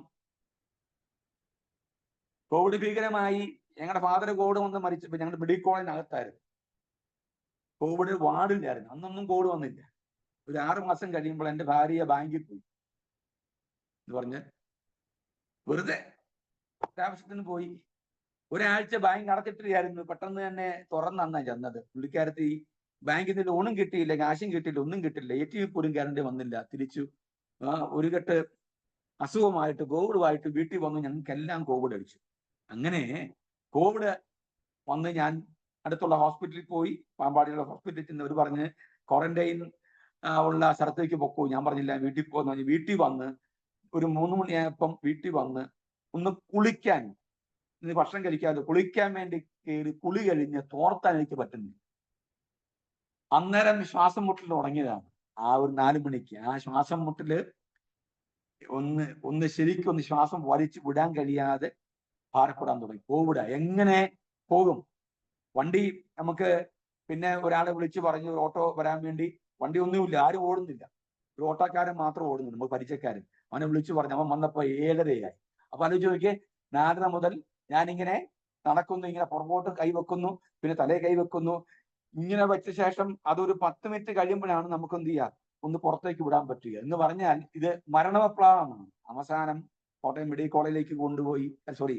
കോവിഡ് ഭീകരമായി. ഞങ്ങളുടെ ഫാദർ കോവിഡ് വന്ന് മരിച്ചപ്പോൾ ഞങ്ങളുടെ മെഡിക്കൽ കോളേജിനകത്തായിരുന്നു. കോവിഡ് വാർഡില്ലായിരുന്നു. അന്നൊന്നും കോവിഡ് വന്നില്ല. ഒരു 6 മാസം കഴിയുമ്പോൾ എൻ്റെ ഭാര്യ ബാങ്കിൽ പോയി എന്ന് പറഞ്ഞ് വെറുതെ ആവശ്യത്തിന് പോയി. ഒരാഴ്ച ബാങ്ക് അടച്ചിട്ടില്ലായിരുന്നു. പെട്ടെന്ന് തന്നെ തുറന്നാ ചെന്നത്. പുള്ളിക്കാരത്തി ബാങ്കിൽ നിന്ന് ലോണും കിട്ടിയില്ല, കാശും കിട്ടിയില്ല, ഒന്നും കിട്ടില്ല. ATM പോലും കയറേണ്ടി വന്നില്ല. തിരിച്ചു ഒരു കെട്ട് അസുഖമായിട്ട് കോവിഡുമായിട്ട് വീട്ടിൽ വന്നു. ഞങ്ങൾക്കെല്ലാം കോവിഡ് അടിച്ചു. അങ്ങനെ കോവിഡ് വന്ന് ഞാൻ അടുത്തുള്ള ഹോസ്പിറ്റലിൽ പോയി. പാമ്പാടിയുള്ള ഹോസ്പിറ്റലിൽ ചെന്ന് അവർ പറഞ്ഞ് ക്വാറന്റൈൻ ഉള്ള സ്ഥലത്തേക്ക് പൊക്കോ. ഞാൻ പറഞ്ഞില്ല, വീട്ടിൽ പോകുന്ന പറഞ്ഞ് വീട്ടിൽ വന്ന് ഒരു 3 മണിയായപ്പം വീട്ടിൽ വന്ന് ഒന്ന് കുളിക്കാൻ, ഭക്ഷണം കഴിക്കാതെ കുളിക്കാൻ വേണ്ടി കയറി കുളി കഴിഞ്ഞ് തോർത്താൻ എനിക്ക് പറ്റുന്നില്ല. അന്നേരം ശ്വാസം മുട്ടൽ തുടങ്ങിയതാണ്. ആ ഒരു 4 മണിക്ക് ആ ശ്വാസം മുട്ടല് ശരിക്കും ശ്വാസം വലിച്ചു വിടാൻ കഴിയാതെ ഭാരപ്പെടാൻ തുടങ്ങി. കോവിഡ് എങ്ങനെ പോകും? വണ്ടി നമുക്ക് പിന്നെ ഒരാളെ വിളിച്ചു പറഞ്ഞു ഓട്ടോ വരാൻ വേണ്ടി. വണ്ടി ഒന്നുമില്ല, ആരും ഓടുന്നില്ല. ഒരു ഓട്ടോക്കാരൻ മാത്രം ഓടുന്നുണ്ട്, നമ്മൾ പരിചയക്കാരൻ. അവനെ വിളിച്ചു പറഞ്ഞു. അവൻ വന്നപ്പോ 7:30 അപ്പൊ ആലോചിച്ച് നോക്കിയേ, 4:30 മുതൽ ഞാനിങ്ങനെ നടക്കുന്നു, ഇങ്ങനെ പുറകോട്ട് കൈവെക്കുന്നു, പിന്നെ തലേ കൈവെക്കുന്നു. ഇങ്ങനെ വെച്ച ശേഷം അതൊരു 10 മിനിറ്റ് കഴിയുമ്പോഴാണ് നമുക്ക് എന്ത് ചെയ്യുക, ഒന്ന് പുറത്തേക്ക് വിടാൻ പറ്റുക. എന്ന് പറഞ്ഞാൽ ഇത് മരണവെപ്ലാവമാണ്. അവസാനം കോട്ടയം മെഡിക്കൽ കോളേജിലേക്ക് കൊണ്ടുപോയി,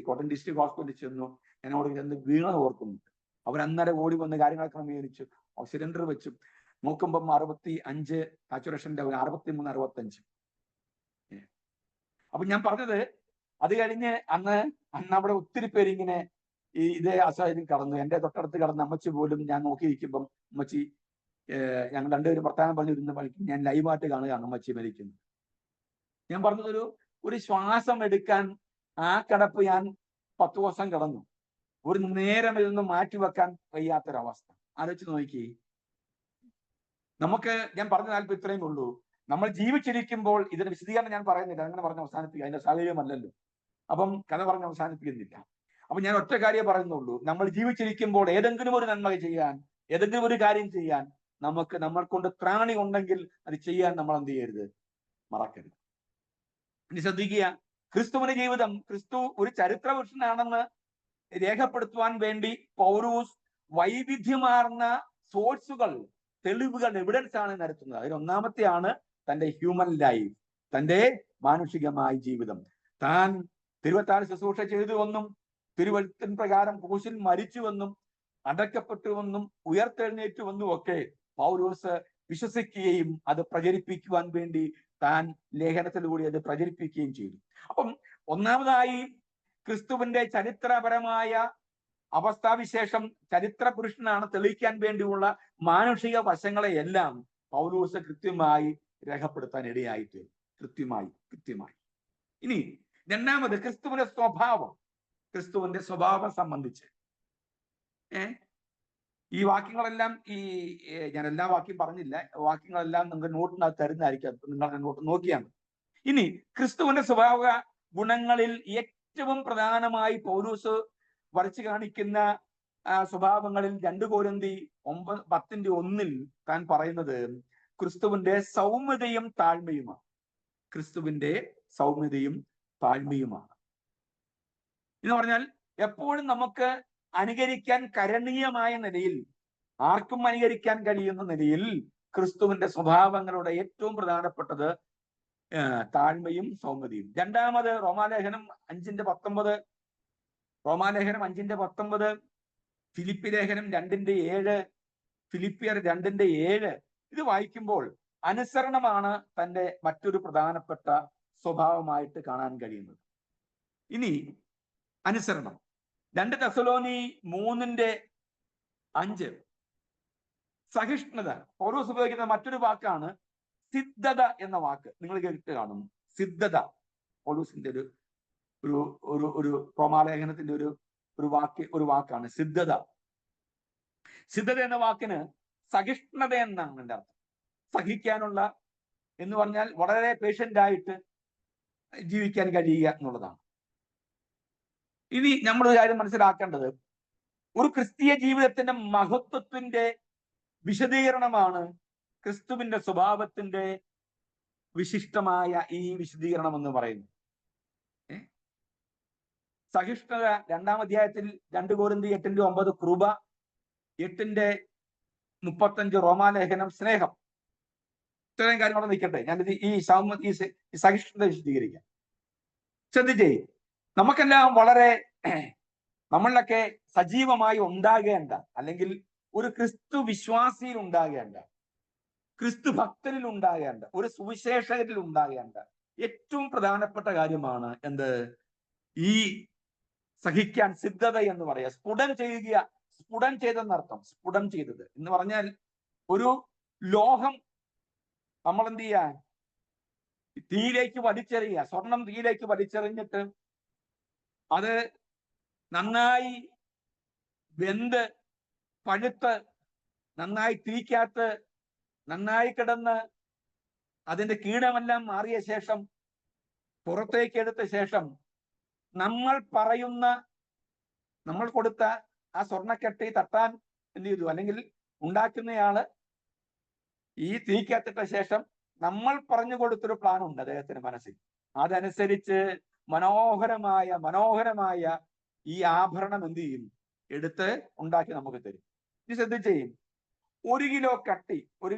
കോട്ടയം ഡിസ്ട്രിക്ട് ഹോസ്പിറ്റലിൽ ചെന്നു. എന്നോട് ചെന്ന് വീണത് ഓർക്കുന്നുണ്ട്. അവരന്നേരം ഓടി വന്ന് കാര്യങ്ങൾ ക്രമീകരിച്ചു. സിലിണ്ടർ വെച്ചു. നോക്കുമ്പം 65 സാച്ചുറേഷൻ ലെവൽ 63, 65. അപ്പൊ ഞാൻ പറഞ്ഞത്, അത് കഴിഞ്ഞ് അന്ന് അവിടെ ഒത്തിരി പേര് ഇങ്ങനെ ഇതേ അസാഹചര്യം കടന്നു. എൻ്റെ തൊട്ടടുത്ത് കടന്ന് അമ്മച്ചി പോലും ഞാൻ നോക്കിയിരിക്കുമ്പം അമ്മച്ചി, ഞങ്ങൾ രണ്ടുപേരും വർത്താനം പറഞ്ഞിരുന്ന പണിക്ക് ഞാൻ ലൈവായിട്ട് കാണുകയാണ് അമ്മച്ചി മരിക്കുന്നത്. ഞാൻ പറഞ്ഞതൊരു ശ്വാസം എടുക്കാൻ ആ കിടപ്പ് ഞാൻ 10 ദിവസം കിടന്നു. ഒരു നേരം ഇതൊന്നും മാറ്റിവെക്കാൻ വയ്യാത്തൊരവസ്ഥ. ആലോചിച്ച് നോക്കി. ഞാൻ പറഞ്ഞ താല്പര്യം ഇത്രയും ഉള്ളൂ. നമ്മൾ ജീവിച്ചിരിക്കുമ്പോൾ ഇതിന്റെ വിശദീകരണം ഞാൻ പറയുന്നില്ല, അങ്ങനെ പറഞ്ഞ് അവസാനിപ്പിക്കുക, അതിന്റെ സാഹചര്യമല്ലല്ലോ. അപ്പം കഥ പറഞ്ഞ് അവസാനിപ്പിക്കുന്നില്ല. അപ്പൊ ഞാൻ ഒറ്റ കാര്യം പറയുന്നുള്ളൂ. നമ്മൾ ജീവിച്ചിരിക്കുമ്പോൾ ഏതെങ്കിലും ഒരു നന്മ ചെയ്യാൻ, ഏതെങ്കിലും ഒരു കാര്യം ചെയ്യാൻ നമ്മൾ കൊണ്ട് ത്രാണി ഉണ്ടെങ്കിൽ അത് ചെയ്യാൻ നമ്മൾ എന്ത് ചെയ്യരുത്, മറക്കരുത്. ഇനി ശ്രദ്ധിക്കുക, ക്രിസ്തുവിന്റെ ജീവിതം, ക്രിസ്തു ഒരു ചരിത്ര പുരുഷനാണെന്ന് രേഖപ്പെടുത്തുവാൻ വേണ്ടി പൗലോസ് വൈവിധ്യമാർന്ന സോഴ്സുകൾ, തെളിവുകൾ, എവിഡൻസ് ആണ് നിരത്തുന്നത്. അതിൽ ഒന്നാമത്തെയാണ് തന്റെ ഹ്യൂമൻ ലൈഫ്, തന്റെ മാനുഷികമായ ജീവിതം. താൻ തിരുവത്താഴ് ശുശ്രൂഷ ചെയ്തുവെന്നും തിരുവഴുത്തിൻ പ്രകാരം ക്രൂശിൽ മരിച്ചുവെന്നും അടക്കപ്പെട്ടുവെന്നും ഉയർത്തെഴുന്നേറ്റുവെന്നും ഒക്കെ പൗലോസ് വിശ്വസിക്കുകയും അത് പ്രചരിപ്പിക്കുവാൻ വേണ്ടി താൻ ലേഖനത്തിലൂടെ അത് പ്രചരിപ്പിക്കുകയും ചെയ്തു. അപ്പം ഒന്നാമതായി ക്രിസ്തുവിന്റെ ചരിത്രപരമായ അവസ്ഥാവിശേഷം ചരിത്ര പുരുഷനാണ് തെളിയിക്കാൻ വേണ്ടിയുള്ള മാനുഷിക വശങ്ങളെയെല്ലാം പൗലോസ് കൃത്യമായി രേഖപ്പെടുത്താൻ ഇടയായിട്ട് കൃത്യമായി. ഇനി രണ്ടാമത് ക്രിസ്തുവിന്റെ സ്വഭാവം സംബന്ധിച്ച് ഈ വാക്യങ്ങളെല്ലാം ഞാൻ എല്ലാ വാക്യം പറഞ്ഞില്ല, വാക്യങ്ങളെല്ലാം നിങ്ങൾക്ക് നോട്ടിനകത്ത് തരുന്നതായിരിക്കും, നിങ്ങൾ നോട്ട് നോക്കിയാൽ മതി. ഇനി ക്രിസ്തുവിന്റെ സ്വഭാവ ഗുണങ്ങളിൽ ഏറ്റവും പ്രധാനമായി പൗലോസ് വരച്ചു കാണിക്കുന്ന സ്വഭാവങ്ങളിൽ 2 കൊരിന്ത്യർ 9:10 താൻ പറയുന്നത് ക്രിസ്തുവിന്റെ സൗമ്യതയും താഴ്മയുമാണ്. എന്ന് പറഞ്ഞാൽ എപ്പോഴും നമുക്ക് അനുകരിക്കാൻ കരണീയമായ നിലയിൽ, ആർക്കും അനുകരിക്കാൻ കഴിയുന്ന നിലയിൽ ക്രിസ്തുവിന്റെ സ്വഭാവങ്ങളുടെ ഏറ്റവും പ്രധാനപ്പെട്ടത് താഴ്മയും സൗമ്യതയും. രണ്ടാമത് റോമാലേഖനം 5:19, ഫിലിപ്പി ലേഖനം 2:7, ഫിലിപ്പിയർ 2:7 ഇത് വായിക്കുമ്പോൾ അനുസരണമാണ് തന്റെ മറ്റൊരു പ്രധാനപ്പെട്ട സ്വഭാവമായിട്ട് കാണാൻ കഴിയുന്നത്. ഇനി അനുസരണം 2 തെസ്സലോനി 3:5 സഹിഷ്ണുത. പൗലോസ് ഉപയോഗിക്കുന്ന മറ്റൊരു വാക്കാണ് സിദ്ധത എന്ന വാക്ക്. നിങ്ങൾ കേട്ട് കാണും. സിദ്ധത പൗലോസിന്റെ ഒരു റോമാലേഖനത്തിന്റെ ഒരു വാക്കാണ് സിദ്ധത. സിദ്ധത എന്ന വാക്കിന് സഹിഷ്ണുത എന്നാണ് എൻ്റെ അർത്ഥം. സഹിക്കാനുള്ള എന്ന് പറഞ്ഞാൽ വളരെ പേഷ്യന്റ് ആയിട്ട് ജീവിക്കാൻ കഴിയുക എന്നുള്ളതാണ്. ഇനി നമ്മളൊരു കാര്യം മനസ്സിലാക്കേണ്ടത്, ഒരു ക്രിസ്തീയ ജീവിതത്തിന്റെ മഹത്വത്തിന്റെ വിശദീകരണമാണ് ക്രിസ്തുവിന്റെ സ്വഭാവത്തിന്റെ വിശിഷ്ടമായ ഈ വിശദീകരണം എന്ന് പറയുന്നത്. സഹിഷ്ണുത 2-ാം അധ്യായത്തിൽ 2 കൊരിന്ത്യർ 8:9 കൃപ, 8:35 റോമാലേഖനം സ്നേഹം. ഇത്രയും കാര്യം അവിടെ നിൽക്കട്ടെ. ഞാനിത് ഈ സഹിഷ്ണുത വിശദീകരിക്കാം. ശ്രദ്ധിച്ചേ, നമുക്കെല്ലാം നമ്മളിലൊക്കെ സജീവമായി ഉണ്ടാകേണ്ട, അല്ലെങ്കിൽ ഒരു ക്രിസ്തു വിശ്വാസിയിൽ ഉണ്ടാകേണ്ട, ക്രിസ്തു ഭക്തനിൽ ഉണ്ടാകേണ്ട, ഒരു സുവിശേഷകരിൽ ഉണ്ടാകേണ്ട ഏറ്റവും പ്രധാനപ്പെട്ട കാര്യമാണ് എന്ത്? ഈ സഹിക്കാൻ സിദ്ധത എന്ന് പറയാ. സ്ഫുടം ചെയ്തെന്നർത്ഥം. സ്ഫുടം ചെയ്തത് എന്ന് പറഞ്ഞാൽ ഒരു ലോഹം നമ്മൾ എന്ത് ചെയ്യാൻ തീയിലേക്ക് വലിച്ചെറിയുക. സ്വർണം തീയിലേക്ക് വലിച്ചെറിഞ്ഞിട്ട് അത് നന്നായി വെന്ത് പഴുത്ത് നന്നായി തീക്കകത്ത് നന്നായി കിടന്ന് അതിന്റെ കീടമെല്ലാം മാറിയ ശേഷം പുറത്തേക്ക് എടുത്ത ശേഷം നമ്മൾ കൊടുത്ത ആ സ്വർണ്ണക്കെട്ടി തട്ടാൻ എന്ത് ചെയ്തു? അല്ലെങ്കിൽ ഉണ്ടാക്കുന്നയാള് ഈ തീക്കകത്തിട്ട ശേഷം നമ്മൾ പറഞ്ഞു കൊടുത്തൊരു പ്ലാൻ ഉണ്ട് അദ്ദേഹത്തിന് മനസ്സിൽ. അതനുസരിച്ച് മനോഹരമായ ഈ ആഭരണം എന്ത് ചെയ്യും? എടുത്ത് ഉണ്ടാക്കി നമുക്ക് തരും. ഇത് ശ്രദ്ധിച്ചേ, 1 കിലോ കട്ടി, 1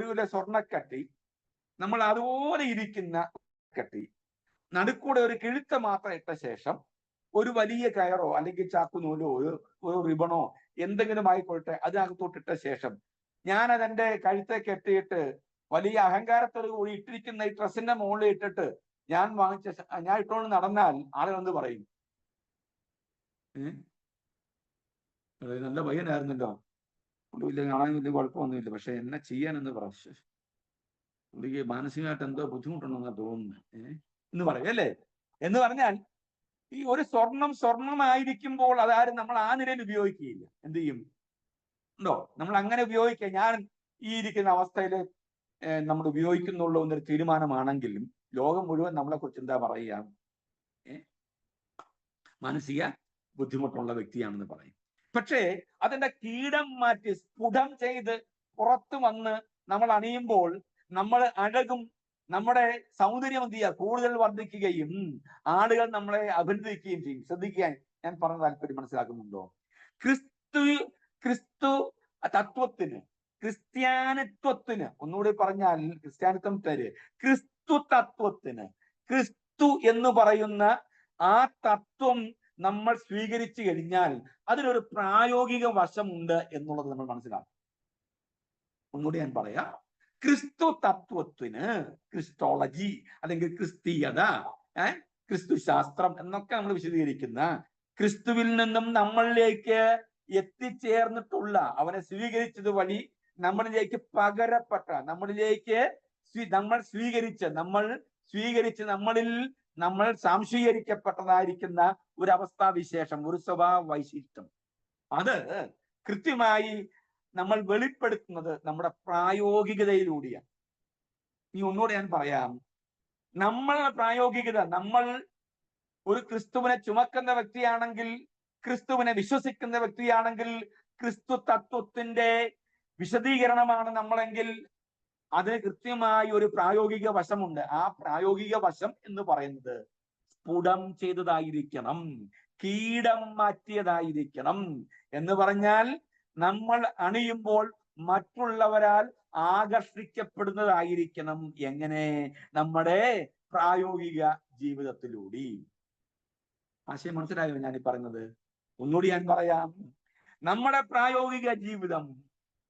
കിലോ സ്വർണ്ണക്കട്ടി, നമ്മൾ അതുപോലെ ഇരിക്കുന്ന കട്ടി നടുക്കൂടെ ഒരു കിഴുത്ത മാത്രം ഇട്ട ശേഷം ഒരു വലിയ കയറോ അല്ലെങ്കിൽ ചാക്കുനൂലോ ഒരു റിബണോ എന്തെങ്കിലും ആയിക്കോട്ടെ അതിനകത്തോട്ടിട്ട ശേഷം ഞാൻ അതെന്റെ കഴുത്തെ കെട്ടിയിട്ട് വലിയ അഹങ്കാരത്തോട് കൂടി ഇട്ടിരിക്കുന്ന ഈ ഡ്രസ്സിന്റെ മുകളിൽ ഇട്ടിട്ട് ഞാൻ ഇട്ടുകൊണ്ട് നടന്നാൽ ആളുകൾ എന്ത് പറയും? നല്ല പയ്യനായിരുന്നല്ലോ, വലിയ കാണാൻ വലിയ കുഴപ്പമൊന്നുമില്ല, പക്ഷെ എന്നെ ചെയ്യാനെന്ന് പറഞ്ഞു, പുള്ളിക്ക് മാനസികമായിട്ട് എന്തോ ബുദ്ധിമുട്ടുണ്ടെന്നാ തോന്നുന്നു എന്ന് പറയും അല്ലേ? എന്ന് പറഞ്ഞാൽ ഈ ഒരു സ്വർണമായിരിക്കുമ്പോൾ അതാരും നമ്മൾ ആ നിലയിൽ ഉപയോഗിക്കുകയില്ല. എന്ത് ചെയ്യും? ഉണ്ടോ? നമ്മൾ അങ്ങനെ ഉപയോഗിക്കുക. ഞാൻ ഈ ഇരിക്കുന്ന അവസ്ഥയിൽ നമ്മൾ ഉപയോഗിക്കുന്നുള്ളൂ എന്നൊരു തീരുമാനമാണെങ്കിലും ലോകം മുഴുവൻ നമ്മളെ കുറിച്ച് എന്താ പറയുക? മാനസിക ബുദ്ധിമുട്ടുള്ള വ്യക്തിയാണെന്ന് പറയും. പക്ഷേ അതിന്റെ കീടം മാറ്റി സ്ഫുടം ചെയ്ത് പുറത്തു വന്ന് നമ്മൾ അണിയുമ്പോൾ നമ്മൾ അഴകും നമ്മുടെ സൗന്ദര്യം എന്ത് ചെയ്യുക? കൂടുതൽ വർദ്ധിക്കുകയും ആളുകൾ നമ്മളെ അഭിനന്ദിക്കുകയും ചെയ്യും. ശ്രദ്ധിക്കാൻ ഞാൻ പറഞ്ഞ താല്പര്യം മനസ്സിലാക്കുന്നുണ്ടോ? ക്രിസ്തു തത്വത്തിന്, ക്രിസ്ത്യാനിത്വത്തിന്, ഒന്നുകൂടി പറഞ്ഞാൽ ക്രിസ്ത്യാനിത്വം ക്രിസ്തു തത്വത്തിന്, ക്രിസ്തു എന്ന് പറയുന്ന ആ തത്വം നമ്മൾ സ്വീകരിച്ചു കഴിഞ്ഞാൽ അതിനൊരു പ്രായോഗിക വശമുണ്ട് എന്നുള്ളത് നമ്മൾ മനസ്സിലാക്കും. ഒന്നുകൂടി ഞാൻ പറയാം. ക്രിസ്തു തത്വത്തിന്, ക്രിസ്റ്റോളജി അല്ലെങ്കിൽ ക്രിസ്തീയത, ക്രിസ്തു ശാസ്ത്രം എന്നൊക്കെ നമ്മൾ വിശദീകരിക്കുന്ന ക്രിസ്തുവിൽ നിന്നും നമ്മളിലേക്ക് എത്തിച്ചേർന്നിട്ടുള്ള, അവനെ സ്വീകരിച്ചത് വഴി നമ്മളിലേക്ക് പകരപ്പെട്ട, നമ്മളിലേക്ക് നമ്മൾ സ്വീകരിച്ച് നമ്മളിൽ നമ്മൾ സാംശീകരിക്കപ്പെട്ടതായിരിക്കുന്ന ഒരു അവസ്ഥാവിശേഷം, ഒരു സ്വഭാവ വൈശിഷ്ട്യം, അത് കൃത്യമായി നമ്മൾ വെളിപ്പെടുത്തുന്നത് നമ്മുടെ പ്രായോഗികതയിലൂടെയാണ്. ഇനി ഒന്നുകൂടെ ഞാൻ പറയാം, നമ്മളുടെ പ്രായോഗികത, നമ്മൾ ഒരു ക്രിസ്തുവിനെ ചുമക്കുന്ന വ്യക്തിയാണെങ്കിൽ, ക്രിസ്തുവിനെ വിശ്വസിക്കുന്ന വ്യക്തിയാണെങ്കിൽ, ക്രിസ്തു തത്വത്തിന്റെ വിശദീകരണമാണ് നമ്മളെങ്കിൽ അതിന് കൃത്യമായി ഒരു പ്രായോഗിക വശമുണ്ട്. ആ പ്രായോഗിക വശം എന്ന് പറയുന്നത് സ്ഫുടം ചെയ്തതായിരിക്കണം, കീടം മാറ്റിയതായിരിക്കണം. എന്ന് പറഞ്ഞാൽ നമ്മൾ അണിയുമ്പോൾ മറ്റുള്ളവരാൽ ആകർഷിക്കപ്പെടുന്നതായിരിക്കണം. എങ്ങനെ? നമ്മുടെ പ്രായോഗിക ജീവിതത്തിലൂടെ. ആശയം മനസ്സിലായോ ഞാൻ ഈ പറഞ്ഞത്? ഒന്നുകൂടി ഞാൻ പറയാം. നമ്മുടെ പ്രായോഗിക ജീവിതം,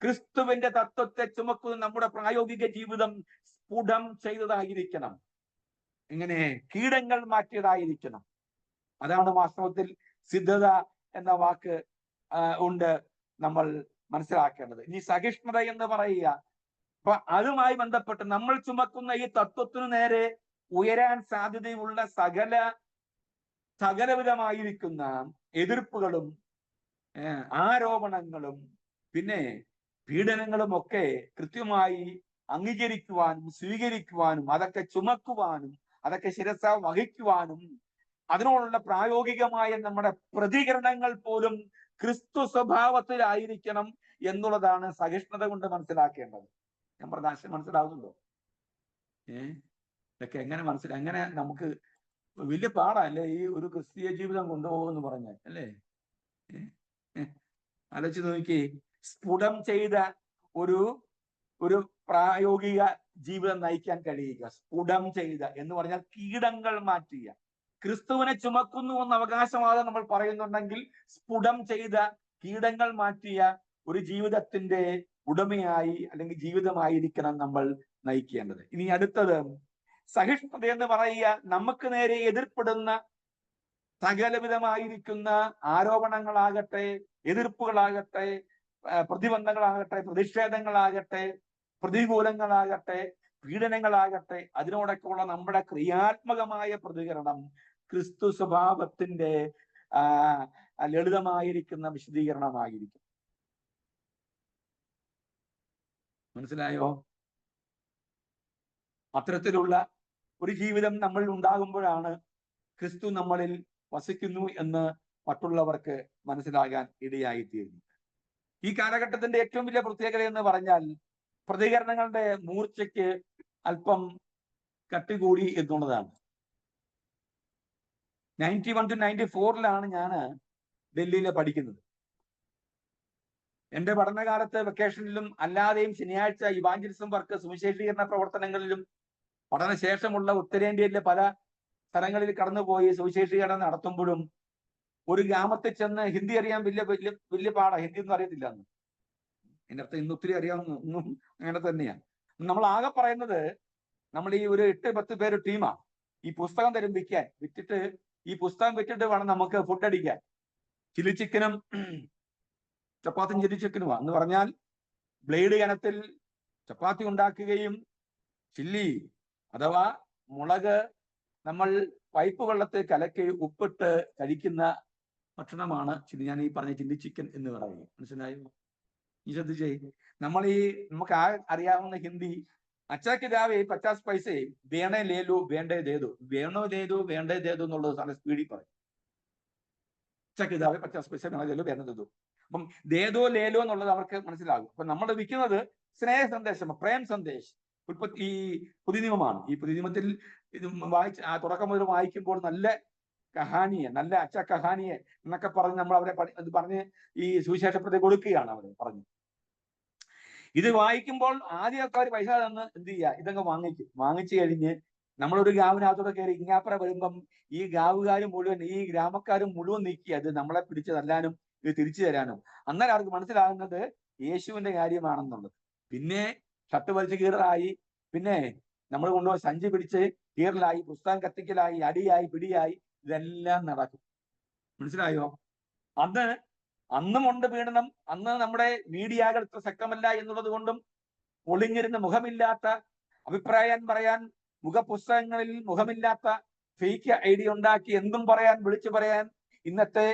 ക്രിസ്തുവിന്റെ തത്വത്തെ ചുമക്കുന്ന നമ്മുടെ പ്രായോഗിക ജീവിതം സ്ഫുടം ചെയ്തതായിരിക്കണം. ഇങ്ങനെ കീടങ്ങൾ മാറ്റിയതായിരിക്കണം. അതാണ് വാസ്തവത്തിൽ സിദ്ധത എന്ന വാക്ക് ഉണ്ട് നമ്മൾ മനസ്സിലാക്കേണ്ടത്. ഇനി സഹിഷ്ണുത എന്ന് പറയുക, അപ്പൊ അതുമായി ബന്ധപ്പെട്ട് നമ്മൾ ചുമക്കുന്ന ഈ തത്വത്തിനു നേരെ ഉയരാൻ സാധ്യതയുള്ള സകലവിധമായിരിക്കുന്ന എതിർപ്പുകളും ആരോപണങ്ങളും പിന്നെ പീഡനങ്ങളും ഒക്കെ കൃത്യമായി അംഗീകരിക്കുവാനും സ്വീകരിക്കുവാനും അതൊക്കെ ചുമക്കുവാനും അതൊക്കെ ശിരസ വഹിക്കുവാനും അതിനോടുള്ള പ്രായോഗികമായ നമ്മുടെ പ്രതികരണങ്ങൾ പോലും ക്രിസ്തു സ്വഭാവത്തിലായിരിക്കണം എന്നുള്ളതാണ് സഹിഷ്ണുത കൊണ്ട് മനസ്സിലാക്കേണ്ടത്. ഞാൻ പറഞ്ഞ ആശയം മനസ്സിലാകുന്നുണ്ടോ? ഇതൊക്കെ എങ്ങനെ എങ്ങനെ നമുക്ക് വലിയ പാടല്ലേ ഈ ഒരു ക്രിസ്തീയ ജീവിതം കൊണ്ടുപോകുമെന്ന് പറഞ്ഞാൽ, അല്ലേ? ആലോചിച്ച് നോക്കി, സ്ഫുടം ചെയ്ത ഒരു പ്രായോഗിക ജീവിതം നയിക്കാൻ കഴിയുക. സ്ഫുടം ചെയ്ത എന്ന് പറഞ്ഞാൽ കീടങ്ങൾ മാറ്റിയ, ക്രിസ്തുവിനെ ചുമക്കുന്നു എന്ന അവകാശവാദം നമ്മൾ പറയുന്നുണ്ടെങ്കിൽ സ്ഫുടം ചെയ്ത കീടങ്ങൾ മാറ്റിയ ഒരു ജീവിതത്തിന്റെ ഉടമയായി അല്ലെങ്കിൽ ജീവിതമായിരിക്കണം നമ്മൾ നയിക്കേണ്ടത്. ഇനി അടുത്തത് സഹിഷ്ണുത എന്ന് പറയുക, നമുക്ക് നേരെ എതിർപ്പെടുന്ന സകലവിധമായിരിക്കുന്ന ആരോപണങ്ങളാകട്ടെ, എതിർപ്പുകളാകട്ടെ, പ്രതിബന്ധങ്ങളാകട്ടെ, പ്രതിഷേധങ്ങളാകട്ടെ, പ്രതികൂലങ്ങളാകട്ടെ, പീഡനങ്ങളാകട്ടെ, അതിനോടൊക്കെ ഉള്ള നമ്മുടെ ക്രിയാത്മകമായ പ്രതികരണം ക്രിസ്തു സ്വഭാവത്തിന്റെ ലളിതമായിരിക്കുന്ന വിശദീകരണമായിരിക്കും. മനസ്സിലായോ? അത്തരത്തിലുള്ള ഒരു ജീവിതം നമ്മൾ ഉണ്ടാകുമ്പോഴാണ് ക്രിസ്തു നമ്മളിൽ വസിക്കുന്നു എന്ന് മറ്റുള്ളവർക്ക് മനസ്സിലാകാൻ ഇടയായിത്തീരുന്നു. ഈ കാലഘട്ടത്തിന്റെ ഏറ്റവും വലിയ പ്രത്യേകത എന്ന് പറഞ്ഞാൽ പ്രതികരണങ്ങളുടെ മൂർച്ചയ്ക്ക് അല്പം കട്ടികൂടി എന്നുള്ളതാണ്. 91 to 94 ഞാൻ ഡൽഹിയിൽ പഠിക്കുന്നത്. എന്റെ പഠനകാലത്ത് വെക്കേഷനിലും അല്ലാതെയും ശനിയാഴ്ച ഇവാഞ്ചലിസം വർക്ക്, സുവിശേഷീകരണ പ്രവർത്തനങ്ങളിലും പഠനശേഷമുള്ള ഉത്തരേന്ത്യയിലെ പല സ്ഥലങ്ങളിൽ കടന്നുപോയി സുവിശേഷീകരണം നടത്തുമ്പോഴും ഒരു ഗ്രാമത്തിൽ ചെന്ന് ഹിന്ദി അറിയാൻ വലിയ പാടാ. ഹിന്ദി ഒന്നും അറിയത്തില്ല അന്ന്. എൻ്റെ അർത്ഥം ഇന്ന് ഒത്തിരി അറിയാവുന്ന അങ്ങനെ തന്നെയാണ്. നമ്മൾ ആകെ പറയുന്നത്, നമ്മൾ ഈ ഒരു 8-10 പേര് ടീമാ. ഈ പുസ്തകം തരും വിൽക്കാൻ, വിറ്റിട്ട് ഈ പുസ്തകം വിറ്റിട്ട് വേണം നമുക്ക് ഫുഡ് അടിക്കാൻ. ചില്ലി ചിക്കനും ചപ്പാത്തിയും ചില്ലി ചിക്കനുമാ എന്ന് പറഞ്ഞാൽ ബ്ലേഡ് കനത്തിൽ ചപ്പാത്തി ഉണ്ടാക്കുകയും ചില്ലി അഥവാ മുളക് നമ്മൾ പൈപ്പ് വെള്ളത്തിൽ കലക്കി ഉപ്പിട്ട് കഴിക്കുന്ന ഭക്ഷണമാണ് ഞാൻ ഈ പറഞ്ഞ ചില്ലി ചിക്കൻ എന്ന് പറയുന്നത്. മനസ്സിലായോ? ഈ ശ്രദ്ധിച്ചേ, നമുക്ക് അറിയാവുന്ന ഹിന്ദി അച്ഛാ കിതാബ് 50 പൈസ വേണേ ലേലോ വേണ്ടേ ദേദോ, വേണോ ദേദോ വേണ്ടേ ദേദോ എന്നുള്ളത് സാധനം സ്പീഡിൽ പറയും. അച്ഛാ കിതാബ് 50 പൈസ വേണോ ലേലോ വേണ്ടേ ദേദോ. അപ്പം ദേദോ ലേലോ എന്നുള്ളത് അവർക്ക് മനസ്സിലാകും. അപ്പൊ നമ്മൾ വിൽക്കുന്നത് സ്നേഹ സന്ദേശം, പ്രേം സന്ദേശം. ഈ പുതിയ നിയമമാണ്. ഈ പുതിയ നിയമത്തിൽ ഇത് തുടക്കം മുതൽ വായിക്കുമ്പോൾ നല്ല കഹാനിയെ, നല്ല അച്ഛ കഹാനിയെ എന്നൊക്കെ പറഞ്ഞ് നമ്മൾ അവരെ പറഞ്ഞ് ഈ സുവിശേഷപ്രതി കൊടുക്കുകയാണ്. അവരെ പറഞ്ഞു ഇത് വായിക്കുമ്പോൾ ആദ്യമൊക്കെ അവർ പൈസ തന്ന് എന്ത് ചെയ്യുക, ഇതങ്ങ് വാങ്ങിച്ചു കഴിഞ്ഞ് നമ്മളൊരു ഗാവിനകത്തോടെ കയറി ഇങ്ങാപ്പുറ വരുമ്പം ഈ ഗാവുകാരും മുഴുവൻ, ഈ ഗ്രാമക്കാരും മുഴുവൻ നീക്കി അത് നമ്മളെ പിടിച്ച് തല്ലാനും ഇത് തിരിച്ചു തരാനും. അന്നേരം അവർക്ക് മനസ്സിലാകുന്നത് യേശുവിന്റെ കാര്യമാണെന്നുള്ളത്. പിന്നെ ഷർട്ട് വലിച്ചു കീറായി, പിന്നെ നമ്മൾ കൊണ്ടുപോയി സഞ്ചി പിടിച്ച് കീറലായി, പുസ്തകം കത്തിക്കലായി, അടിയായി, പിടിയായി, ഇതെല്ലാം നടക്കും. മനസ്സിലായോ? അന്നുമുണ്ട് പീഡനം. അന്ന് നമ്മുടെ മീഡിയകൾ ഇത്ര ശക്തമല്ല എന്നുള്ളത് കൊണ്ടും ഒളിഞ്ഞിരുന്ന് മുഖമില്ലാത്ത അഭിപ്രായം പറയാൻ, മുഖപുസ്തകങ്ങളിൽ മുഖമില്ലാത്ത ഫേക്ക് ഐഡി ഉണ്ടാക്കി എന്തും പറയാൻ, വിളിച്ചു പറയാൻ ഇന്നത്തെ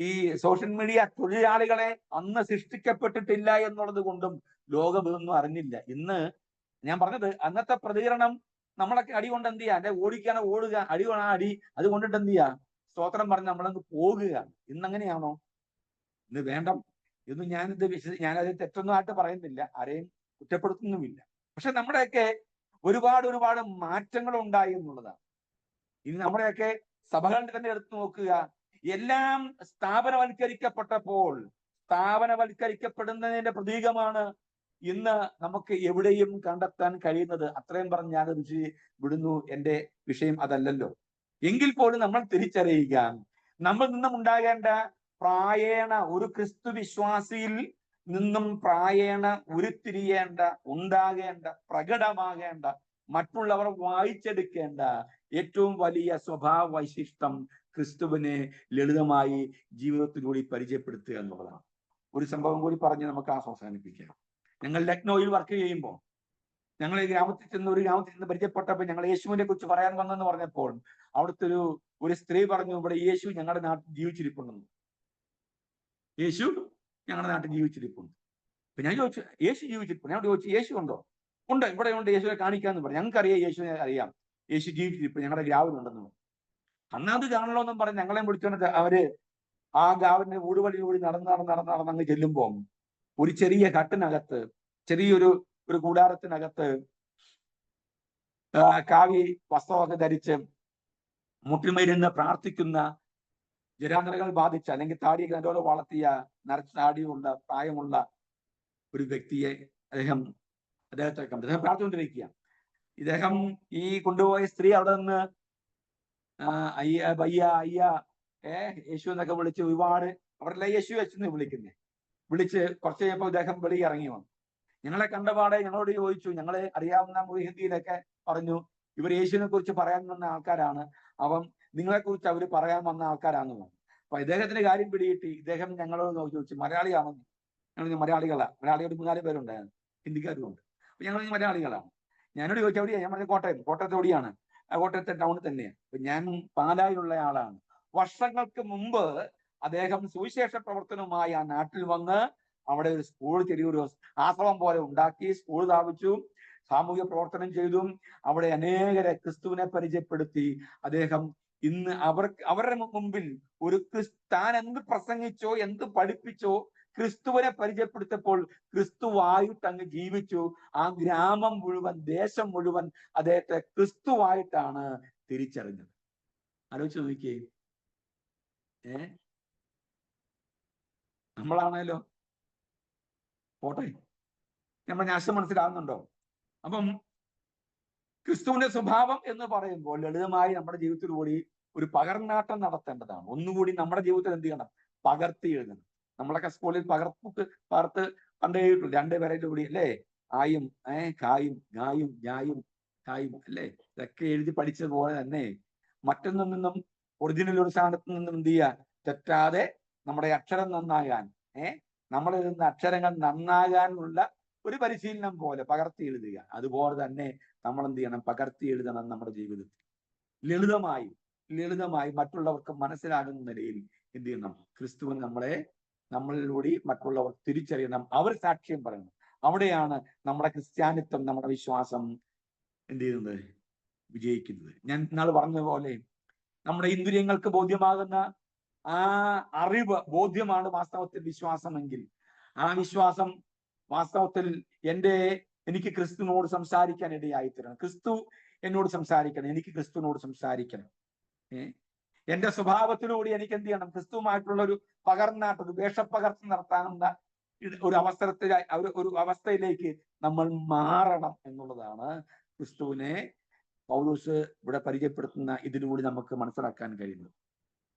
ഈ സോഷ്യൽ മീഡിയ തൊഴിലാളികളെ അന്ന് സൃഷ്ടിക്കപ്പെട്ടിട്ടില്ല എന്നുള്ളത് കൊണ്ടും ലോകം ഇതൊന്നും അറിഞ്ഞില്ല. ഇന്ന് ഞാൻ പറഞ്ഞത്, അന്നത്തെ പ്രതികരണം നമ്മളൊക്കെ അടി കൊണ്ട് എന്ത് ചെയ്യാ, അല്ലെ ഓടിക്കാനോ ഓടുക, അടി കൊണ്ടാ അടി, അത് കൊണ്ടിട്ട് എന്ത് ചെയ്യാ, സ്തോത്രം പറഞ്ഞ് നമ്മളങ്ങ് പോകുക. ഇന്നങ്ങനെയാണോ? ഇന്ന് വേണ്ട. ഇന്ന് ഞാനത് തെറ്റൊന്നുമായിട്ട് പറയുന്നില്ല, ആരെയും കുറ്റപ്പെടുത്തുന്നുമില്ല. പക്ഷെ നമ്മുടെയൊക്കെ ഒരുപാട് മാറ്റങ്ങൾ ഉണ്ടായി എന്നുള്ളതാണ്. ഇനി നമ്മുടെയൊക്കെ സഭകളുടെ തന്നെ എടുത്തു നോക്കുക. എല്ലാം സ്ഥാപനവൽക്കരിക്കപ്പെടുന്നതിന്റെ പ്രതീകമാണ് ഇന്ന് നമുക്ക് എവിടെയും കണ്ടെത്താൻ കഴിയുന്നത്. അത്രയും പറഞ്ഞ് ഞാൻ വിടുന്നു. എന്റെ വിഷയം അതല്ലല്ലോ. എങ്കിൽ പോലും നമ്മൾ തിരിച്ചറിയുക, നമ്മൾ നിന്നും ഉണ്ടാകേണ്ട പ്രായേണ ഒരു ക്രിസ്തു വിശ്വാസിയിൽ നിന്നും പ്രായേണ ഉരുത്തിരിയേണ്ട, ഉണ്ടാകേണ്ട, പ്രകടമാകേണ്ട, മറ്റുള്ളവർ വായിച്ചെടുക്കേണ്ട ഏറ്റവും വലിയ സ്വഭാവ വൈശിഷ്ട്യം ക്രിസ്തുവിനെ ലളിതമായി ജീവിതത്തിലൂടെ പരിചയപ്പെടുത്തുക എന്നുള്ളതാണ്. ഒരു സംഭവം കൂടി പറഞ്ഞ് നമുക്ക് അവസാനിപ്പിക്കാം. ഞങ്ങൾ ലക്നൌവിൽ വർക്ക് ചെയ്യുമ്പോൾ ഞങ്ങൾ ഒരു ഗ്രാമത്തിൽ ചെന്ന് പരിചയപ്പെട്ടപ്പോൾ ഞങ്ങൾ യേശുവിനെ കുറിച്ച് പറയാൻ വന്നെന്ന് പറഞ്ഞപ്പോൾ അവിടുത്തെ ഒരു സ്ത്രീ പറഞ്ഞു, ഇവിടെ യേശു ഞങ്ങളുടെ നാട്ടിൽ ജീവിച്ചിരിപ്പുണ്ടെന്ന്. യേശു ഞങ്ങളുടെ നാട്ടിൽ ജീവിച്ചിരിപ്പുണ്ട്. അപ്പൊ ഞാൻ ചോദിച്ചു, യേശു ജീവിച്ചിരിപ്പുണ്ട്? ഞാൻ ചോദിച്ചു, യേശു ഉണ്ടോ? ഉണ്ട്, ഇവിടെ ഉണ്ട്, യേശുവിനെ കാണിക്കാന്ന് പറഞ്ഞു. ഞങ്ങൾക്കറിയാം, യേശുവിനെ അറിയാം, യേശു ജീവിച്ചിരിപ്പുണ്ട്, ഞങ്ങളുടെ ഗ്രാവിലുണ്ടെന്ന് പറഞ്ഞു. അന്നത് കാണണല്ലോ എന്നും പറഞ്ഞ് ഞങ്ങളെ വിളിച്ചോണ്ട് അവര് ആ ഗാവിന്റെ ഊടുവഴിയിലൂടെ നടന്നങ്ങ് ചെല്ലുമ്പോൾ ഒരു ചെറിയ ഹട്ടിനകത്ത്, ചെറിയൊരു കൂടാരത്തിനകത്ത് കാവി വസ്ത്രമൊക്കെ ധരിച്ച് മുട്ടിന്മേലിരുന്ന് പ്രാർത്ഥിക്കുന്ന, ജരാന്തരകൾ ബാധിച്ച, അല്ലെങ്കിൽ താടി നല്ലോണം വളർത്തിയ, നരച്ച താടിയുള്ള, പ്രായമുള്ള ഒരു വ്യക്തിയെ അദ്ദേഹം പ്രാർത്ഥിച്ചുകൊണ്ടിരിക്കുക. ഇദ്ദേഹം ഈ കൊണ്ടുപോയ സ്ത്രീ അവിടെ നിന്ന് അയ്യ യേശു എന്നൊക്കെ വിളിച്ച് ഒരുപാട്, അവരെല്ലാം യേശു എന്ന് വിളിച്ച് കുറച്ച് കഴിഞ്ഞപ്പോൾ ഇദ്ദേഹം വെളി ഇറങ്ങി വന്നു. ഞങ്ങളെ കണ്ടപാടെ ഞങ്ങളോട് ചോദിച്ചു, ഞങ്ങളെ അറിയാവുന്ന ഹിന്ദിയിലൊക്കെ പറഞ്ഞു, ഇവർ യേശുവിനെ കുറിച്ച് പറയാൻ വന്ന ആൾക്കാരാണ്, നിങ്ങളെ കുറിച്ച് അവർ പറയാൻ വന്ന ആൾക്കാരാണെന്ന് പറഞ്ഞു. അപ്പൊ ഇദ്ദേഹത്തിന്റെ കാര്യം പിടികിട്ടി. ഇദ്ദേഹം ഞങ്ങളോട് ചോദിച്ചു, മലയാളിയാണെന്ന്. ഞങ്ങൾ മലയാളികളാണ്. മലയാളികൾ 3-4 പേരുണ്ടായിരുന്നു, ഹിന്ദിക്കാരും ഉണ്ട്. അപ്പൊ ഞങ്ങൾ മലയാളികളാണ്. ഞാനോട് ചോദിച്ചു, എവിടെയാ? ഞാൻ പറഞ്ഞ കോട്ടയത്ത് എവിടെയാണ്? കോട്ടയത്തെ ടൗണിൽ തന്നെയാണ്. അപ്പൊ ഞാൻ പാലായിലുള്ള ആളാണ്. വർഷങ്ങൾക്ക് മുമ്പ് അദ്ദേഹം സുവിശേഷ പ്രവർത്തനവുമായി ആ നാട്ടിൽ വന്ന് അവിടെ ഒരു സ്കൂൾ, ചെറിയൊരു ആശ്രമം പോലെ ഉണ്ടാക്കി, സ്കൂൾ സ്ഥാപിച്ചു, സാമൂഹ്യ പ്രവർത്തനം ചെയ്തു, അവിടെ അനേകരെ ക്രിസ്തുവിനെ പരിചയപ്പെടുത്തി. അദ്ദേഹം ഇന്ന് അവരുടെ മുമ്പിൽ താൻ എന്ത് പ്രസംഗിച്ചോ, എന്ത് പഠിപ്പിച്ചോ, ക്രിസ്തുവിനെ പരിചയപ്പെടുത്തപ്പോൾ ക്രിസ്തുവായിട്ട് അങ്ങ് ജീവിച്ചു. ആ ഗ്രാമം മുഴുവൻ, ദേശം മുഴുവൻ അദ്ദേഹത്തെ ക്രിസ്തുവായിട്ടാണ് തിരിച്ചറിഞ്ഞത്. ആലോചിച്ച് നോക്കിയേ. നമ്മളാണല്ലോ. പോട്ടെ, നമ്മൾ ആശയം മനസ്സിലാകുന്നുണ്ടോ? അപ്പം ക്രിസ്തുവിന്റെ സ്വഭാവം എന്ന് പറയുമ്പോൾ ലളിതമായി നമ്മുടെ ജീവിതത്തിലൂടെ ഒരു പകർന്നാട്ടം നടത്തേണ്ടതാണ്. ഒന്നുകൂടി നമ്മുടെ ജീവിതത്തിൽ എന്ത് ചെയ്യണം? പകർത്തി എഴുതണം. നമ്മളൊക്കെ സ്കൂളിൽ പകർത്ത് കണ്ടേയിട്ടു 2 പേരിലൂടെ അല്ലേ? ആയും കായും ഗായും ഞായും കായും അല്ലേ? ഇതൊക്കെ എഴുതി പഠിച്ചതുപോലെ തന്നെ മറ്റൊന്നിൽ നിന്നും, ഒറിജിനൽ ഒരു സ്ഥാനത്ത് നിന്നും എന്ത് ചെയ്യുക? തെറ്റാതെ നമ്മുടെ അക്ഷരം നന്നാകാൻ, നമ്മൾ എഴുതുന്ന അക്ഷരങ്ങൾ നന്നാകാനുള്ള ഒരു പരിശീലനം പോലെ പകർത്തി എഴുതുക. അതുപോലെ തന്നെ നമ്മൾ എന്ത് ചെയ്യണം? പകർത്തി എഴുതണം നമ്മുടെ ജീവിതത്തിൽ. ലളിതമായി മറ്റുള്ളവർക്ക് മനസ്സിലാകുന്ന നിലയിൽ എന്ത് ചെയ്യണം? ക്രിസ്തുവിന് നമ്മളിലൂടെ മറ്റുള്ളവർ തിരിച്ചറിയണം, അവർ സാക്ഷ്യം പറയണം. അവിടെയാണ് നമ്മുടെ ക്രിസ്ത്യാനിത്വം, നമ്മുടെ വിശ്വാസം എന്ത് ചെയ്യുന്നത്? വിജയിക്കുന്നത്. ഞാൻ ഇന്നാൾ പറഞ്ഞ പോലെ നമ്മുടെ ഇന്ദ്രിയങ്ങൾക്ക് ബോധ്യമാകുന്ന ആ അറിവ്, ബോധ്യമാണ് വാസ്തവത്തിൽ വിശ്വാസമെങ്കിൽ, ആ വിശ്വാസം വാസ്തവത്തിൽ എനിക്ക് ക്രിസ്തുവിനോട് സംസാരിക്കാൻ ഇടയായിത്തീരണം. ക്രിസ്തു എന്നോട് സംസാരിക്കണം, എനിക്ക് ക്രിസ്തുവിനോട് സംസാരിക്കണം. എന്റെ സ്വഭാവത്തിലൂടെ എനിക്ക് എന്ത് ചെയ്യണം? ക്രിസ്തുവുമായിട്ടുള്ള ഒരു പകർന്നാട്ടം, ഒരു വേഷപ്പകർച്ച നടത്താനുള്ള ഒരു അവസ്ഥയിലേക്ക് നമ്മൾ മാറണം എന്നുള്ളതാണ് ക്രിസ്തുവിനെ പൗലോസ് ഇവിടെ പരിചയപ്പെടുത്തുന്ന ഇതിലൂടെ നമുക്ക് മനസ്സിലാക്കാൻ കഴിയുന്നത്.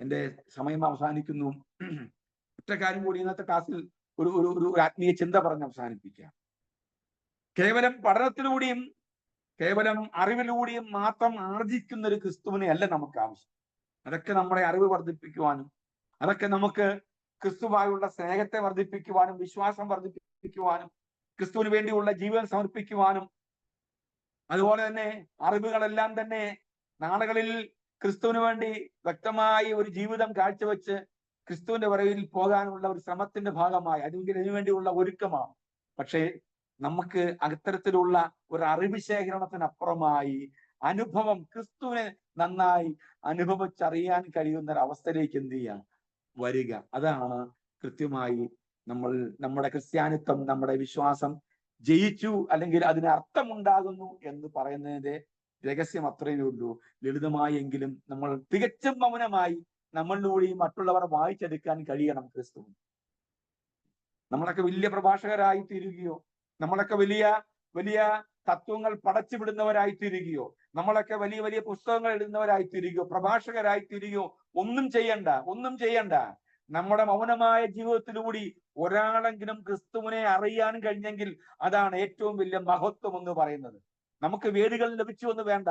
എന്റെ സമയം അവസാനിക്കുന്നു. ഒറ്റ കാര്യം കൂടി ഇന്നത്തെ ക്ലാസ്സിൽ ഒരു ആത്മീയ ചിന്ത പറഞ്ഞ് അവസാനിപ്പിക്കാം. കേവലം പഠനത്തിലൂടെയും കേവലം അറിവിലൂടെയും മാത്രം ആർജിക്കുന്ന ഒരു ക്രിസ്തുവിനെ അല്ല നമുക്ക് ആവശ്യം. അതൊക്കെ നമ്മുടെ അറിവ് വർദ്ധിപ്പിക്കുവാനും, അതൊക്കെ നമുക്ക് ക്രിസ്തുവായുള്ള സ്നേഹത്തെ വർദ്ധിപ്പിക്കുവാനും, വിശ്വാസം വർദ്ധിപ്പിക്കുവാനും, ക്രിസ്തുവിന് വേണ്ടിയുള്ള ജീവിതം സമർപ്പിക്കുവാനും, അതുപോലെ തന്നെ അറിവുകളെല്ലാം തന്നെ നാളുകളിൽ ക്രിസ്തുവിന് വേണ്ടി വ്യക്തമായി ഒരു ജീവിതം കാഴ്ചവെച്ച് ക്രിസ്തുവിന്റെ വരവിൽ പോകാനുള്ള ഒരു ശ്രമത്തിന്റെ ഭാഗമായി അതിനുവേണ്ടിയുള്ള ഒരുക്കമാണ്. പക്ഷേ നമുക്ക് അത്തരത്തിലുള്ള ഒരു അറിവ് ശേഖരണത്തിനപ്പുറമായി അനുഭവം, ക്രിസ്തുവിനെ നന്നായി അനുഭവിച്ചറിയാൻ കഴിയുന്ന ഒരു അവസ്ഥയിലേക്ക് എന്ത് ചെയ്യാം വരിക. അതാണ് കൃത്യമായി നമ്മുടെ ക്രിസ്ത്യാനിത്വം, നമ്മുടെ വിശ്വാസം ജയിച്ചു അല്ലെങ്കിൽ അതിന് അർത്ഥമുണ്ടാകുന്നു എന്ന് പറയുന്നതിന്റെ രഹസ്യം അത്രയേ ഉള്ളൂ. ലളിതമായെങ്കിലും നമ്മൾ തികച്ചും മൗനമായി നമ്മളിലൂടെ മറ്റുള്ളവർ വായിച്ചെടുക്കാൻ കഴിയണം ക്രിസ്തു. നമ്മളൊക്കെ വലിയ പ്രഭാഷകരായി തീരുകയോ, നമ്മളൊക്കെ വലിയ വലിയ തത്വങ്ങൾ പടച്ചുവിടുന്നവരായി തീരുകയോ, നമ്മളൊക്കെ വലിയ വലിയ പുസ്തകങ്ങൾ എഴുതുന്നവരായി തീരുകയോ, പ്രഭാഷകരായി തീരുകയോ ഒന്നും ചെയ്യണ്ട. നമ്മുടെ മൗനമായ ജീവിതത്തിലൂടെ ഒരാളെങ്കിലും ക്രിസ്തുവിനെ അറിയാൻ കഴിഞ്ഞെങ്കിൽ അതാണ് ഏറ്റവും വലിയ മഹത്വം എന്ന് പറയുന്നത്. നമുക്ക് വേദികൾ ലഭിച്ചു എന്ന് വേണ്ട,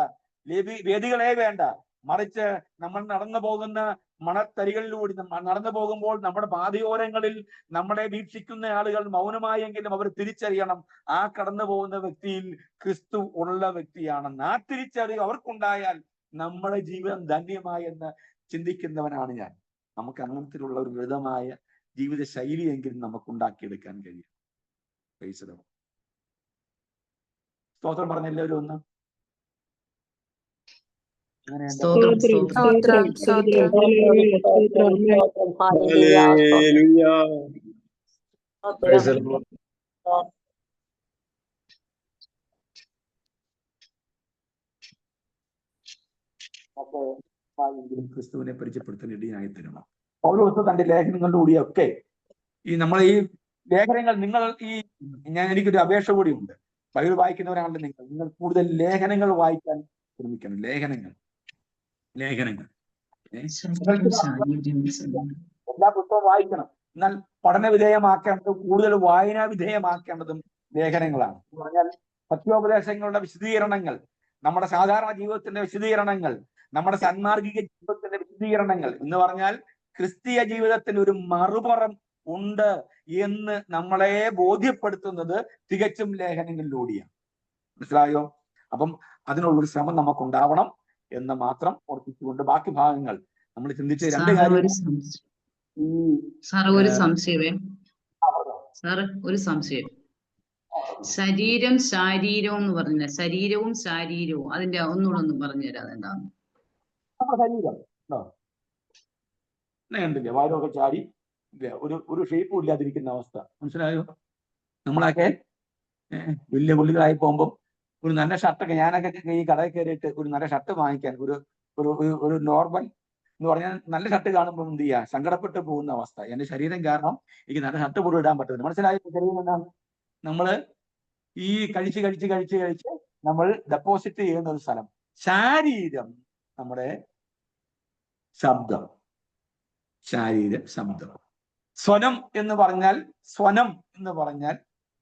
വേദികളെ വേണ്ട, മറിച്ച് നമ്മൾ നടന്നു പോകുന്ന മണത്തരികളിലൂടെ നടന്നു പോകുമ്പോൾ നമ്മുടെ പാതയോരങ്ങളിൽ നമ്മളെ വീക്ഷിക്കുന്ന ആളുകൾ മൗനമായെങ്കിലും അവർ തിരിച്ചറിയണം ആ കടന്നു പോകുന്ന വ്യക്തിയിൽ ക്രിസ്തു ഉള്ള വ്യക്തിയാണെന്ന്. ആ തിരിച്ചറിവ് അവർക്കുണ്ടായാൽ നമ്മുടെ ജീവിതം ധന്യമായെന്ന് ചിന്തിക്കുന്നവനാണ് ഞാൻ. നമുക്ക് അങ്ങനത്തിലുള്ള ഒരു ലളിതമായ ജീവിത ശൈലിയെങ്കിലും നമുക്ക് ഉണ്ടാക്കിയെടുക്കാൻ കഴിയും. സ്തോത്രം പറഞ്ഞെല്ലാവരും ഒന്ന്. എങ്കിലും ക്രിസ്തുവിനെ പരിചയപ്പെടുത്താൻ ഇടയായി തരണം. പൗലോസ് തന്റെ ലേഖനങ്ങളിലൂടെയൊക്കെ നമ്മൾ ഈ ലേഖനങ്ങൾ എനിക്കൊരു അപേക്ഷ കൂടിയുണ്ട്. ബൈബിൾ വായിക്കുന്നവരാണല്ലോ നിങ്ങൾ കൂടുതൽ ലേഖനങ്ങൾ വായിക്കാൻ ശ്രമിക്കണം. ലേഖനങ്ങൾ എല്ലാ പുസ്തകവും വായിക്കണം. എന്നാൽ പഠന വിധേയമാക്കേണ്ടതും കൂടുതൽ വായനാ വിധേയമാക്കേണ്ടതും ലേഖനങ്ങളാണ്. എന്ന് പറഞ്ഞാൽ സത്യോപദേശങ്ങളുടെ വിശദീകരണങ്ങൾ, നമ്മുടെ സാധാരണ ജീവിതത്തിന്റെ വിശദീകരണങ്ങൾ, നമ്മുടെ സാൻമാർഗിക ജീവിതത്തിന്റെ വിശദീകരണങ്ങൾ എന്ന് പറഞ്ഞാൽ ക്രിസ്തീയ ജീവിതത്തിന് ഒരു മറുപുറം ഉണ്ട് എന്ന് നമ്മളെ ബോധ്യപ്പെടുത്തുന്നത് തികച്ചും ലേഖനങ്ങളിലൂടെയാണ്. മനസ്സിലായോ? അപ്പം അതിനുള്ളൊരു ശ്രമം നമുക്കുണ്ടാവണം എന്ന് മാത്രം ഓർപ്പിച്ചുകൊണ്ട് ബാക്കി ഭാഗങ്ങൾ നമ്മൾ ചിന്തിച്ച രണ്ട് കാര്യം. ഒരു സംശയം ശരീരം ശാരീരവും എന്ന് പറഞ്ഞ ശരീരവും ശാരീരവും അതിന്റെ ഒന്നുകൂടെ ഒന്ന് പറഞ്ഞു തരാം. അതെന്താണ് നമ്മുടെ ശരീരം? കണ്ടില്ലേ വാരമൊക്കെ ചാടി ഒരു ഷേപ്പും ഇല്ലാതിരിക്കുന്ന അവസ്ഥ. മനസ്സിലായോ? നമ്മളൊക്കെ വലിയ പുള്ളികളായി പോകുമ്പോൾ ഒരു നല്ല ഷർട്ടൊക്കെ, ഞാനൊക്കെ ഈ കടയിൽ കയറിയിട്ട് ഒരു നല്ല ഷർട്ട് വാങ്ങിക്കാൻ ഒരു നോർമൽ എന്ന് പറഞ്ഞാൽ നല്ല ഷർട്ട് കാണുമ്പോൾ എന്ത് ചെയ്യുക, സങ്കടപ്പെട്ട് പോകുന്ന അവസ്ഥ. എന്റെ ശരീരം കാരണം എനിക്ക് നല്ല ഷർട്ട് പോലും ഇടാൻ പറ്റുന്നില്ല. മനസ്സിലായോ? ശരീരം എന്താണ്? നമ്മള് ഈ കഴിച്ച് നമ്മൾ ഡെപ്പോസിറ്റ് ചെയ്യുന്ന ഒരു സ്ഥലം. ശാരീരം നമ്മുടെ ശബ്ദം, ശബ്ദം. സ്വനം എന്ന് പറഞ്ഞാൽ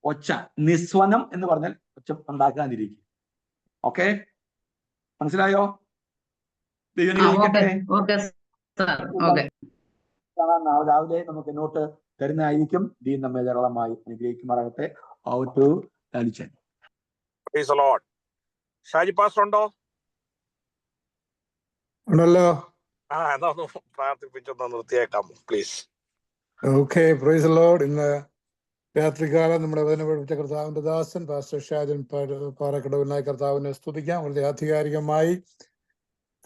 ഒച്ച. നിസ്വനം എന്ന് പറഞ്ഞാൽ ഒച്ച ഉണ്ടാക്കാതിരിക്കും. ഓക്കെ, മനസ്സിലായോ? രാവിലെ നമുക്ക് നോട്ട് തരുന്നതായിരിക്കും. ദൈവം നമ്മെ ധാരാളമായി അനുഗ്രഹിക്കുമാറാകട്ടെ. ഷാജി പാസ്റ്റർ ഉണ്ടോ? ഉണ്ടല്ലോ. എന്നാ പ്രാർത്ഥിപ്പിച്ചൊന്ന് നിർത്തിയേക്കാം please. Okay, praise the Lord. ഇന്ന് രാത്രികാലം നമ്മുടെ വചനം പഠിപ്പിച്ച കർത്താവിന്റെ ദാസൻ പാസ്റ്റർ ഷാജൻ പാറക്കടവിനായി കർത്താവിനെ സ്തുതിക്കാം. വളരെ ആധികാരികമായി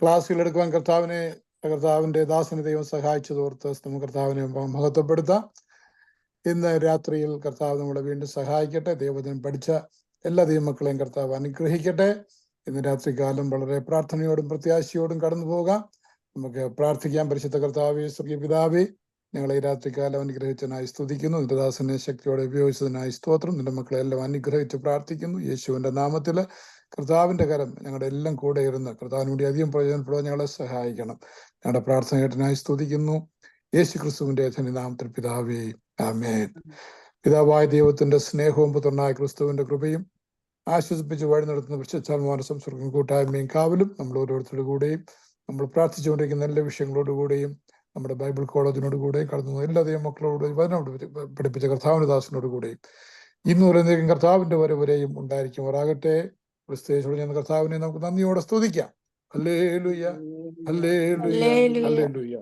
ക്ലാസ്സുകൾ എടുക്കുവാൻ കർത്താവിന്റെ ദാസനെ ദൈവം സഹായിച്ചതോർത്ത് നമുക്ക് കർത്താവിനെ മഹത്വപ്പെടുത്താം. ഇന്ന് രാത്രിയിൽ കർത്താവ് നമ്മളെ വീണ്ടും സഹായിക്കട്ടെ. ദൈവവചനം പഠിച്ച എല്ലാ ദൈവമക്കളെയും കർത്താവ് അനുഗ്രഹിക്കട്ടെ. ഇന്ന് രാത്രികാലം വളരെ പ്രാർത്ഥനയോടും പ്രത്യാശയോടും കടന്നു പോകാം. നമുക്ക് പ്രാർത്ഥിക്കാം. പരിശുദ്ധ കർത്താവേ, സ്വർഗീയ പിതാവേ, ഞങ്ങളെ ഈ രാത്രികാലം അനുഗ്രഹിച്ചതിനായി സ്തുതിക്കുന്നു. നിന്റെ ദാസനെ ശക്തിയോടെ ഉപയോഗിച്ചതിനായി സ്തോത്രം. നിന്റെ മക്കളെ എല്ലാം അനുഗ്രഹിച്ച് പ്രാർത്ഥിക്കുന്നു. യേശുവിന്റെ നാമത്തിൽ കർത്താവിന്റെ കരം ഞങ്ങളുടെ എല്ലാം കൂടെ ഇരുന്ന് കർത്താവിന് വേണ്ടി അധികം പ്രയോജനപ്പെടുവാൻ ഞങ്ങളെ സഹായിക്കണം. ഞങ്ങളുടെ പ്രാർത്ഥന കേട്ടതിനായി സ്തുതിക്കുന്നു. യേശു ക്രിസ്തുവിന്റെ നാമത്തിൽ പിതാവേ, ആമേൻ. പിതാവായ ദൈവത്തിന്റെ സ്നേഹവും പുത്രനായ ക്രിസ്തുവിന്റെ കൃപയും ആശ്വസിപ്പിച്ച് വഴി നടത്തുന്ന വിശുദ്ധാത്മാവിന്റെ സംസർഗം കൂട്ടായ്മയും കാവലും നമ്മൾ ഓരോരുത്തരുടെ കൂടെയും നമ്മൾ പ്രാർത്ഥിച്ചുകൊണ്ടിരിക്കുന്ന എല്ലാ വിഷയങ്ങളോടുകൂടെയും നമ്മുടെ ബൈബിൾ കോളേജിനോട് കൂടെയും കടന്നു എല്ലാ ദൈവമക്കളോടും വചനം പഠിപ്പിച്ച കർത്താവിന്റെ ദാസനോട് കൂടെയും ഇന്ന് പറയുന്നതിനും കർത്താവിന്റെ വരെയും ഉണ്ടായിരിക്കുമാറാകട്ടെ. ക്രിസ്തുയേശുവിൽ ഞാൻ കർത്താവിനെ നമുക്ക് നന്ദിയോടെ സ്തുതിക്കാം. Hallelujah, hallelujah, hallelujah.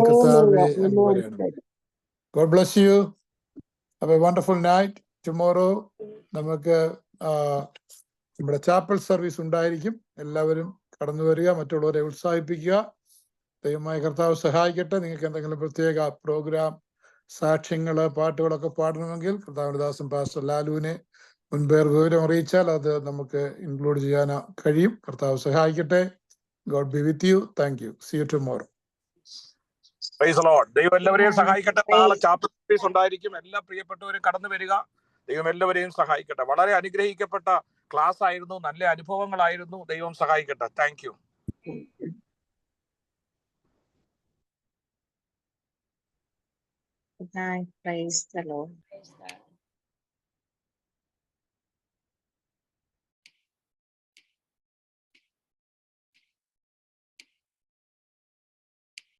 കർത്താവേ അങ്ങ് പറയണം. God bless you. Have a wonderful night. Tomorrow നമുക്ക് നമ്മുടെ ചാപ്പൽ സർവീസ് ഉണ്ടായിരിക്കും. എല്ലാവരും കടന്നു വരിക, മറ്റുള്ളവരെ ഉത്സാഹിപ്പിക്കുക. ദൈവമായ കർത്താവ് സഹായിക്കട്ടെ. നിങ്ങൾക്ക് എന്തെങ്കിലും പ്രത്യേക പ്രോഗ്രാം, സാക്ഷ്യങ്ങള്, പാട്ടുകളൊക്കെ പാടണമെങ്കിൽ കർത്താവിന്റെ ദാസൻ പാസ്റ്റർ ലാലുവിനെ മുൻപേ വിവരം അറിയിച്ചാൽ അത് നമുക്ക് ഇൻക്ലൂഡ് ചെയ്യാൻ കഴിയും. കർത്താവ് സഹായിക്കട്ടെ. God be with you. Thank you. See you tomorrow. Praise the Lord. ദൈവം എല്ലാവരെയും സഹായിക്കട്ടെ. നാളെ ചാപ്പൽ സർവീസ് ഉണ്ടായിരിക്കും. എല്ലാ പ്രിയപ്പെട്ടവരും കടന്നു വരിക. ദൈവം എല്ലാവരെയും സഹായിക്കട്ടെ. വളരെ അനുഗ്രഹിക്കപ്പെട്ട ക്ലാസ് ആയിരുന്നു. നല്ല അനുഭവങ്ങളായിരുന്നു. ദൈവം സഹായിക്കട്ടെ. Thank you. Praise the Lord.